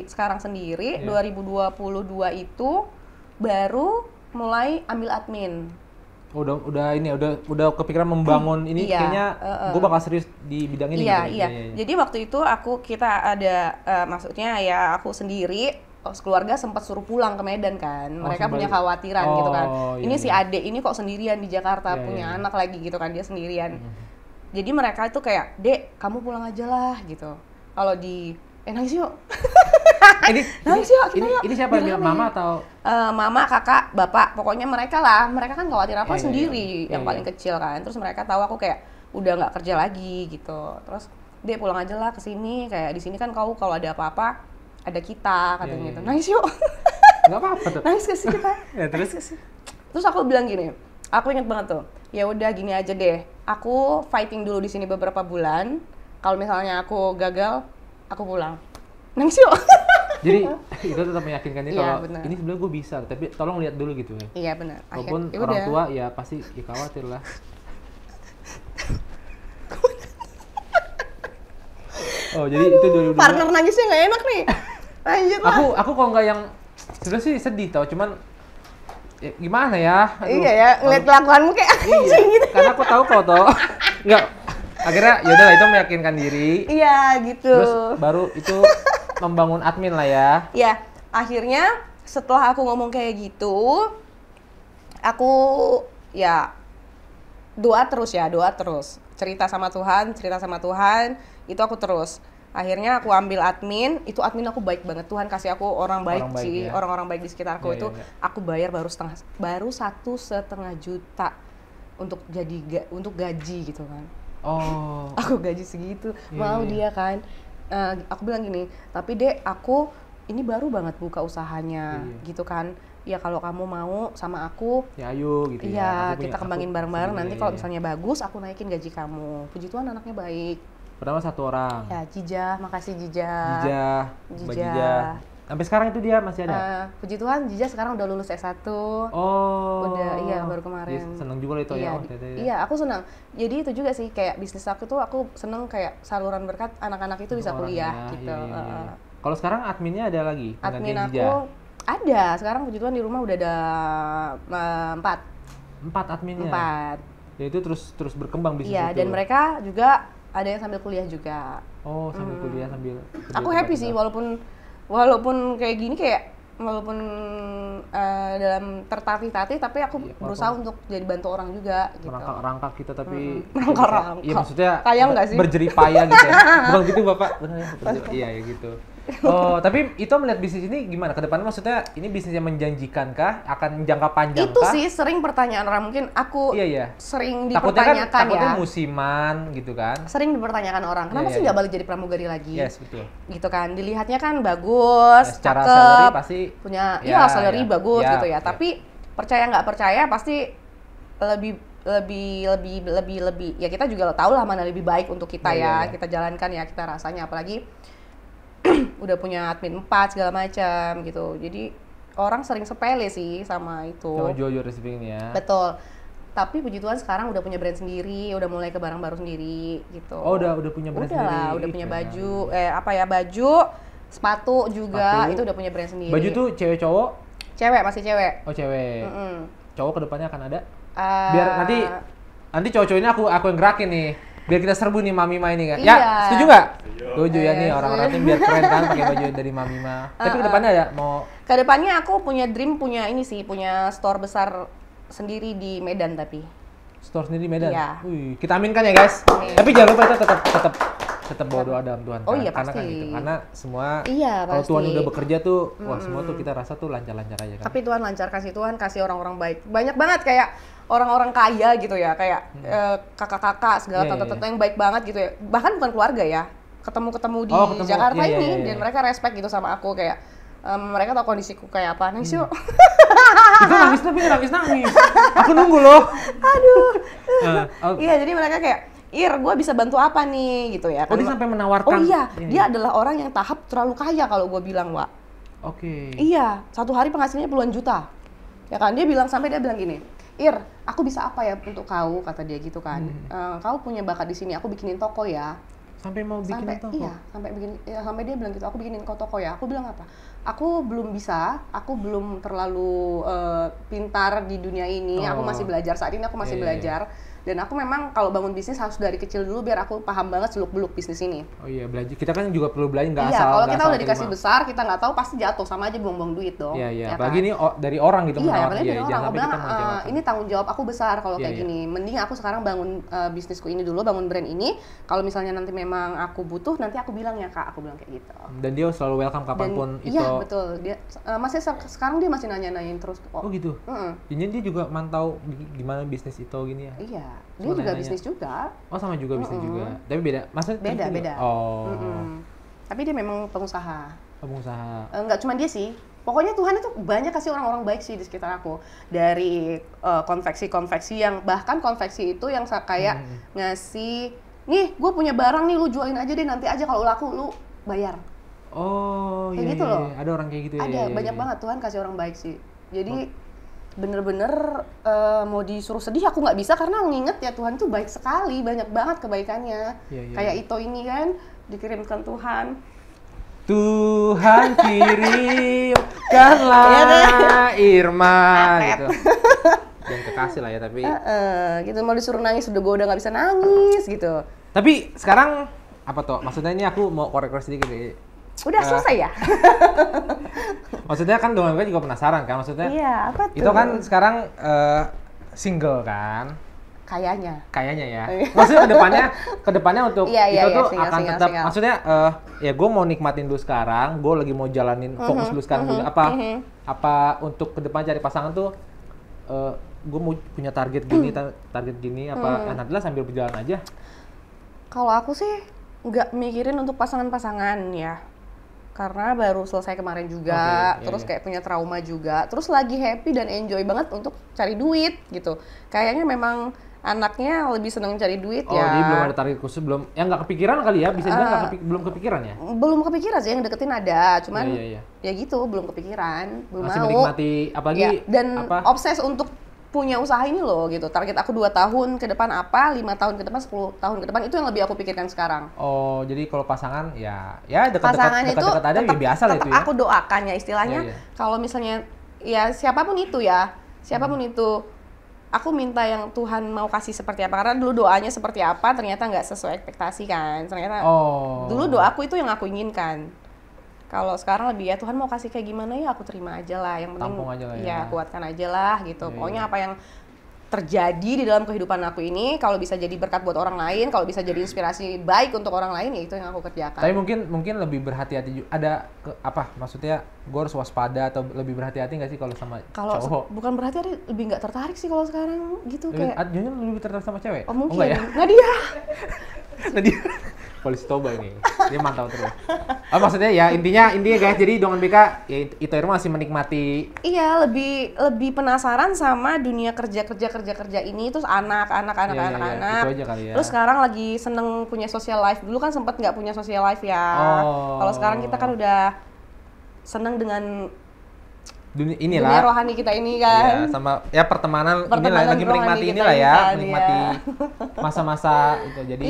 sekarang sendiri 2022 itu baru mulai ambil admin. Udah kepikiran membangun ini kayaknya gue bakal serius di bidang ini. Iya. Jadi waktu itu kita ada maksudnya ya aku sendiri keluarga sempat suruh pulang ke Medan kan. Mereka punya khawatiran gitu kan. Ini si adek ini kok sendirian di Jakarta punya anak lagi gitu kan, dia sendirian. Jadi mereka itu kayak, "Dek, kamu pulang aja lah" gitu. Kalau nangis yuk. Ini siapa yang bilang, mama atau? Mama, kakak, bapak, pokoknya mereka kan khawatir aku sendiri yang paling kecil kan. Terus mereka tahu aku kayak udah nggak kerja lagi gitu. Terus dia pulang aja lah ke sini, kayak di sini kan kau kalau ada apa-apa ada kita katanya gitu. Nangis yuk. Nggak apa-apa tuh. Nangis ke sini kan. Terus aku bilang gini, aku inget banget tuh. Ya udah gini aja deh. Aku fighting dulu di sini beberapa bulan. Kalau misalnya aku gagal, aku pulang. Nangis yuk. Jadi itu tetap meyakinkan dia kalau ini sebenarnya gue bisa, tapi tolong lihat dulu gitu ya. Iya benar. Walaupun orang tua ya pasti khawatir lah. Jadi itu 2022. Partner nangisnya nggak enak nih. Lanjut lah. Aku kalau nggak yang sebenarnya sih sedih tau, cuman ya, gimana ya? Iya ya, ngeliat kelakuanmu kayak anjing gitu. Karena aku tahu kok toh. Nggak. Akhirnya yaudah itu meyakinkan diri. Iya gitu. Terus baru itu membangun admin lah ya. Iya, akhirnya setelah aku ngomong kayak gitu, aku ya doa terus. Cerita sama Tuhan, itu aku terus. Akhirnya aku ambil admin, itu admin aku baik banget. Tuhan kasih aku orang baik sih, orang-orang baik di sekitarku itu. Aku bayar baru 1,5 juta untuk gaji gitu kan. Aku gaji segitu, mau dia kan. Aku bilang gini, tapi Dek, aku ini baru banget buka usahanya gitu kan. ya kalau kamu mau sama aku, ya ayo gitu iya ya. kita kembangin bareng-bareng. Nanti iya, kalau iya. misalnya bagus, aku naikin gaji kamu. Puji Tuhan anaknya baik. Pertama 1 orang. Ya Jija, makasih Jija. Mbak Jija. Sampai sekarang itu dia masih ada? Puji Tuhan Jija sekarang udah lulus S1. Oh. Udah, iya baru kemarin. Dia seneng juga itu iya, ya. Iya, aku senang. Jadi itu juga sih kayak bisnis aku tuh aku seneng kayak saluran berkat anak-anak itu bisa kuliah gitu. Iya. Kalau sekarang adminnya ada lagi? Admin aku ada. Sekarang puji Tuhan di rumah udah ada 4. 4 adminnya? 4. Ya itu terus berkembang bisnis itu? Iya, dan mereka juga ada yang sambil kuliah juga. Oh, sambil kuliah sambil aku happy sih walaupun kayak gini kayak walaupun dalam tertatih-tatih tapi aku berusaha untuk jadi bantu orang juga gitu. Merangkak kita tapi merangkak. Iya maksudnya kayak enggak sih? Berjeripaya gitu ya. Bukan gitu Bapak. Benar ya? Iya ya gitu. Oh, tapi itu melihat bisnis ini gimana ke depan? Maksudnya ini bisnis yang menjanjikan kah? Akan jangka panjang Itu kah? sih sering pertanyaan orang, mungkin aku sering dipertanyakan takutnya musiman gitu kan. Sering dipertanyakan orang, kenapa sih nggak balik jadi pramugari lagi? Yes, betul. Gitu kan, dilihatnya kan bagus, secara cakep, salary pasti punya salary bagus gitu ya. Tapi percaya nggak percaya pasti lebih ya kita juga tahu lah mana lebih baik untuk kita kita jalankan ya, kita rasanya, apalagi udah punya admin 4 segala macam gitu. Jadi orang sering sepele sih sama itu. Sama jual-jual receiving ini ya. Betul. Tapi puji Tuhan sekarang udah punya brand sendiri, udah mulai ke barang baru sendiri gitu. Oh, udah punya brand sendiri. Udah punya baju, baju, sepatu juga, itu udah punya brand sendiri. Baju tuh cewek cowok? Cewek, masih cewek. Oh, cewek. Cowok kedepannya akan ada? Biar nanti cowok-cowok ini aku yang gerakin nih. Biar kita serbu nih Mamima ini kan. Iya. Ya, setuju nggak? Setuju ya nih orang-orang ini biar keren kan pakai baju dari Mamima. Tapi kedepannya ada mau? Kedepannya aku punya dream punya store besar sendiri di Medan tapi. Store sendiri di Medan? Iya. Wih, kita aminkan ya guys. Tapi jangan lupa itu tetap bawa doa dalam Tuhan kan. Oh iya Karena pasti. kan gitu. Karena semua kalau Tuhan udah bekerja tuh, wah semua tuh kita rasa tuh lancar-lancar aja kan. Tapi Tuhan lancarkan sih, Tuhan kasih orang-orang baik. Banyak banget kayak orang-orang kaya gitu ya, kayak kakak-kakak segala tante-tante yang baik banget gitu ya. Bahkan bukan keluarga ya. Ketemu di Jakarta ini dan mereka respect gitu sama aku kayak mereka tahu kondisiku kayak apa. Nangis yuk. Itu nangis. Aku nunggu loh. Aduh. Iya, jadi mereka kayak gue bisa bantu apa nih gitu ya. Oh, dia sampai menawarkan. Oh iya, dia adalah orang yang tahap terlalu kaya kalau gue bilang, Wak. Oke. Iya, satu hari penghasilnya puluhan juta. Ya kan, dia bilang gini, aku bisa apa ya untuk kau, kata dia gitu kan. Kau punya bakat di sini, aku bikinin toko ya. Sampai mau bikin toko? Iya, sampai dia bilang gitu, aku bikinin kau toko ya. Aku bilang apa? Aku belum bisa, aku belum terlalu pintar di dunia ini. Aku masih belajar, saat ini aku masih belajar. Dan aku memang kalau bangun bisnis harus dari kecil dulu biar aku paham banget seluk-beluk bisnis ini. Oh iya, belajar. Kita kan juga perlu belajar, nggak asal. Iya, kalau kita udah dikasih besar, kita nggak tahu pasti jatuh, sama aja buang-buang duit dong. Iya. Apalagi ini dari orang gitu. Iya, apalagi dari orang. Aku bilang, ini tanggung jawab aku besar kalau kayak gini. Mending aku sekarang bangun bisnisku ini dulu, bangun brand ini. Kalau misalnya nanti memang aku butuh, nanti aku bilang ya Kak, aku bilang kayak gitu. Dan dia selalu welcome kapanpun itu. Iya, betul. Dia sekarang dia masih nanya-nanyain terus kok. Oh gitu? Jadi dia juga mantau gimana bisnis itu gini ya? Iya, dia juga bisnis juga. Oh, sama juga bisnis juga. Tapi beda. Maksudnya beda. Oh. Tapi dia memang pengusaha. Pengusaha. Enggak cuma dia sih. Pokoknya Tuhan itu banyak kasih orang-orang baik sih di sekitar aku. Dari konveksi-konveksi yang bahkan konveksi itu yang kayak ngasih, nih gue punya barang nih, lu jualin aja deh, nanti aja kalau laku lu bayar. Oh, kayak gitu loh. Ada orang kayak gitu ya. Ada, banyak banget Tuhan kasih orang baik sih. Jadi bener-bener mau disuruh sedih aku nggak bisa karena nginget ya Tuhan tuh baik sekali, banyak banget kebaikannya. Kayak Ito ini kan dikirimkan Tuhan. Tuhan kirimkanlah Irma gitu. Jangan kekasih lah ya tapi. Gitu mau disuruh nangis gue udah nggak bisa nangis gitu. Tapi sekarang apa toh? Maksudnya ini aku mau korek sedikit nih. Udah selesai ya? Maksudnya kan Dongan juga penasaran kan, maksudnya apa tuh? Itu kan sekarang single kan? Kayaknya ya. Maksudnya kedepannya untuk itu tuh akan tetap, maksudnya ya gue mau nikmatin dulu sekarang, gue lagi mau jalanin fokus dulu sekarang dulu. Apa untuk kedepan cari pasangan tuh gue mau punya target gini, apa nantilah sambil berjalan aja? Kalau aku sih nggak mikirin untuk pasangan-pasangan ya. karena baru selesai kemarin juga, terus kayak punya trauma juga, terus lagi happy dan enjoy banget untuk cari duit gitu. Kayaknya memang anaknya lebih seneng cari duit ya. Jadi belum ada target khusus, belum, yang nggak kepikiran kali ya, bisa bilang belum kepikiran ya? Belum kepikiran sih, yang deketin ada, cuman Iya. ya gitu, belum kepikiran, belum Masih mau. menikmati, apalagi Ya, dan obses untuk punya usaha ini loh gitu. Target aku 2 tahun ke depan apa, 5 tahun ke depan, 10 tahun ke depan, itu yang lebih aku pikirkan sekarang. Oh, jadi kalau pasangan ya dekat-dekat ada ya biasa lah itu ya. Aku doakan ya istilahnya, kalau misalnya ya siapapun itu, aku minta yang Tuhan mau kasih seperti apa, karena dulu doanya seperti apa ternyata nggak sesuai ekspektasi kan, ternyata dulu doaku itu yang aku inginkan. Kalau sekarang lebih ya Tuhan mau kasih kayak gimana ya aku terima aja lah, yang penting aja lah ya kuatkan aja lah gitu. Pokoknya apa yang terjadi di dalam kehidupan aku ini, kalau bisa jadi berkat buat orang lain, kalau bisa jadi inspirasi baik untuk orang lain, ya itu yang aku kerjakan. Tapi mungkin lebih berhati-hati juga. Ada maksudnya gue harus waspada atau lebih berhati-hati nggak sih kalau sama cowok? Bukan berhati-hati, lebih nggak tertarik sih kalau sekarang gitu kayak. Lebih tertarik sama cewek? Oh mungkin. Enggak ya? Nadia. Polisi Toba ini, dia mantau terus. Maksudnya ya intinya guys, jadi dengan BK ya Ito Irma masih menikmati. Iya, lebih penasaran sama dunia kerja ini, terus anak. Itu aja kali ya. Terus sekarang lagi seneng punya social life. Dulu kan sempet nggak punya social life ya. Kalau sekarang kita kan udah seneng dengan dunia rohani kita ini kan. Ya, sama ya pertemanan ini lagi menikmati inilah ya, menikmati masa-masa itu. Jadi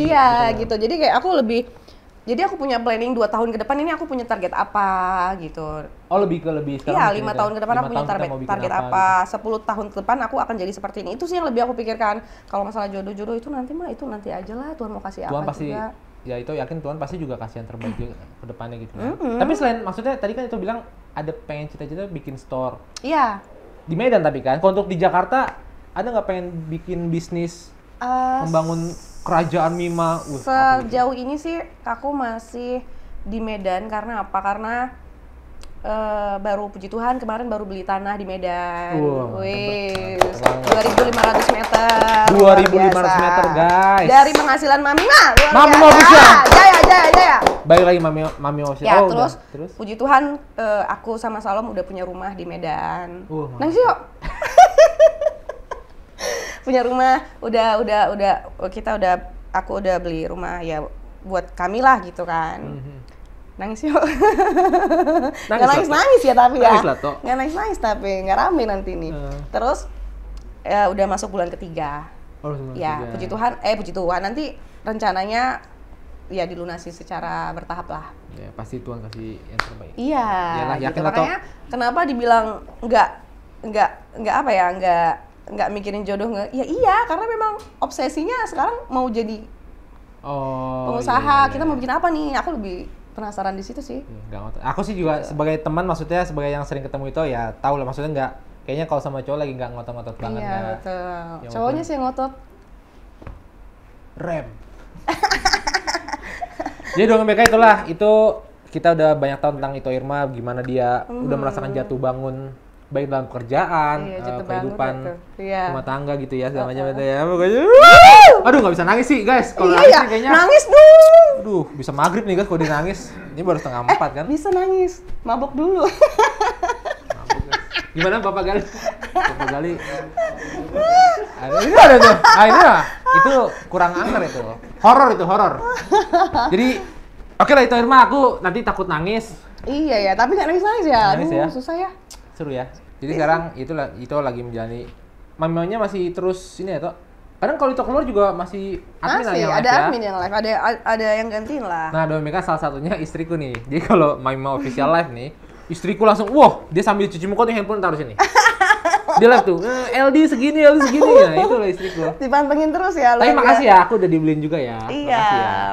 gitu. Jadi kayak aku punya planning 2 tahun ke depan ini, aku punya target apa gitu. Oh, lebih sekarang. Iya, 5 tahun ke depan aku punya target apa, 10 tahun ke depan aku akan jadi seperti ini. Itu sih yang lebih aku pikirkan. Kalau masalah jodoh itu nanti aja lah, Tuhan mau kasih Tuhan apa pasti, juga. Ya itu yakin Tuhan pasti juga kasih yang terbaik ke depannya gitu kan. Tapi selain, maksudnya tadi kan itu bilang ada pengen cita-cita bikin store. Iya. Di Medan tapi kan. Kalau untuk di Jakarta ada nggak pengen bikin bisnis membangun kerajaan Mima? Sejauh ini sih aku masih di Medan. Karena apa? Karena baru puji Tuhan kemarin baru beli tanah di Medan. Wih, 2.500 meter. 2.500 meter guys. Dari penghasilan Mami mah. Mami mau bisa. Jaya. Baik lagi Mami mau ya, terus puji Tuhan aku sama Salom udah punya rumah di Medan. Nangis yuk. Punya rumah, aku udah beli rumah ya buat kami lah gitu kan. Nangis yuk. Nggak nangis ya tapi ya. Nggak nangis tapi nggak rame nanti nih. Terus udah masuk bulan ketiga. Ya puji Tuhan nanti rencananya ya dilunasi secara bertahap lah. Ya pasti Tuhan kasih yang terbaik. Iya. Yalah, yakin gitu. Makanya kenapa dibilang nggak mikirin jodoh nggak? Ya iya, karena memang obsesinya sekarang mau jadi pengusaha. Kita mau bikin apa nih? Aku lebih penasaran di situ sih. Aku sih juga sebagai teman, maksudnya sebagai yang sering ketemu itu ya tahu lah, maksudnya nggak, kayaknya kalau sama cowok lagi nggak ngotot-ngotot banget. Iya betul. Ya, cowoknya sih yang ngotot. Rem. Jadi dengan BK itu kita udah banyak tahu tentang Ito Irma, gimana dia udah merasakan jatuh bangun baik dalam pekerjaan, kehidupan rumah tangga gitu ya, segala macam ya. Pokoknya aduh nggak bisa nangis sih guys. Kalau nangis sih kayaknya nangis dong. Aduh, bisa maghrib nih guys kalau dia nangis. Ini baru 3:30 kan? Bisa nangis, mabok dulu. Mabok, guys. Gimana Bapak Gali? Bapak Gali. Ini ada tuh. Ini lah. Itu kurang angker itu. Horor. Jadi oke lah Ito Irma, aku nanti takut nangis. Iya ya, tapi nggak nangis ya. Nangis ya. Susah ya. Seru ya. Jadi sekarang itu lagi menjalani. Mamanya masih terus ini ya, Tok. Kadang kalau itu keluar juga masih admin lah yang live ada admin yang live, ada yang gantiin lah. Nah, Domika salah satunya istriku nih. Jadi kalau Mama official live nih, istriku langsung, wah, dia sambil cuci muka nih handphone taruh sini. Dia live tuh, LD segini ya, itu lah istriku. Dipantengin terus ya. Tapi makasih ya, aku udah dibeliin juga ya. Iya,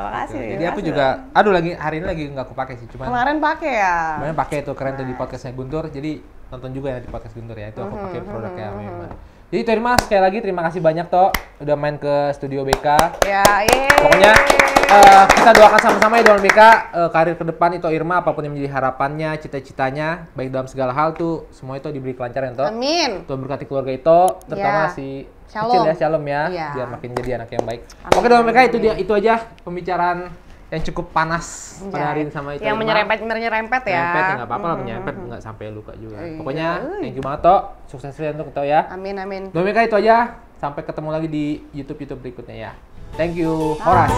makasih. Jadi aku juga, lagi hari ini lagi nggak aku pakai sih, cuman. Kemarin pakai ya. Kemarin pakai itu keren tuh di podcastnya Guntur, jadi nonton juga ya di podcast Guntur ya, itu aku pakai produknya Mima. Jadi Ito Irma sekali lagi terima kasih banyak Tok udah main ke studio BK. Ya, Pokoknya kita doakan sama-sama ya dengan BK karir ke depan Ito Irma, apapun yang menjadi harapannya, cita-citanya, baik dalam segala hal tuh semua itu diberi kelancaran Tok. Amin. Tuhan berkati keluarga Ito, terutama si kecil ya, Shalom ya, biar makin jadi anak yang baik. Oke dengan BK itu aja pembicaraan yang cukup panas pada hari ini sama itu. Yang menyerempet ya. Menyerempet ya nggak apa-apa lah, menyerempet nggak sampai luka juga. Iya. Pokoknya thank you banget Tok, sukses terus untuk Tok ya. Amin amin. Domika itu aja, sampai ketemu lagi di YouTube berikutnya ya. Thank you, Horas.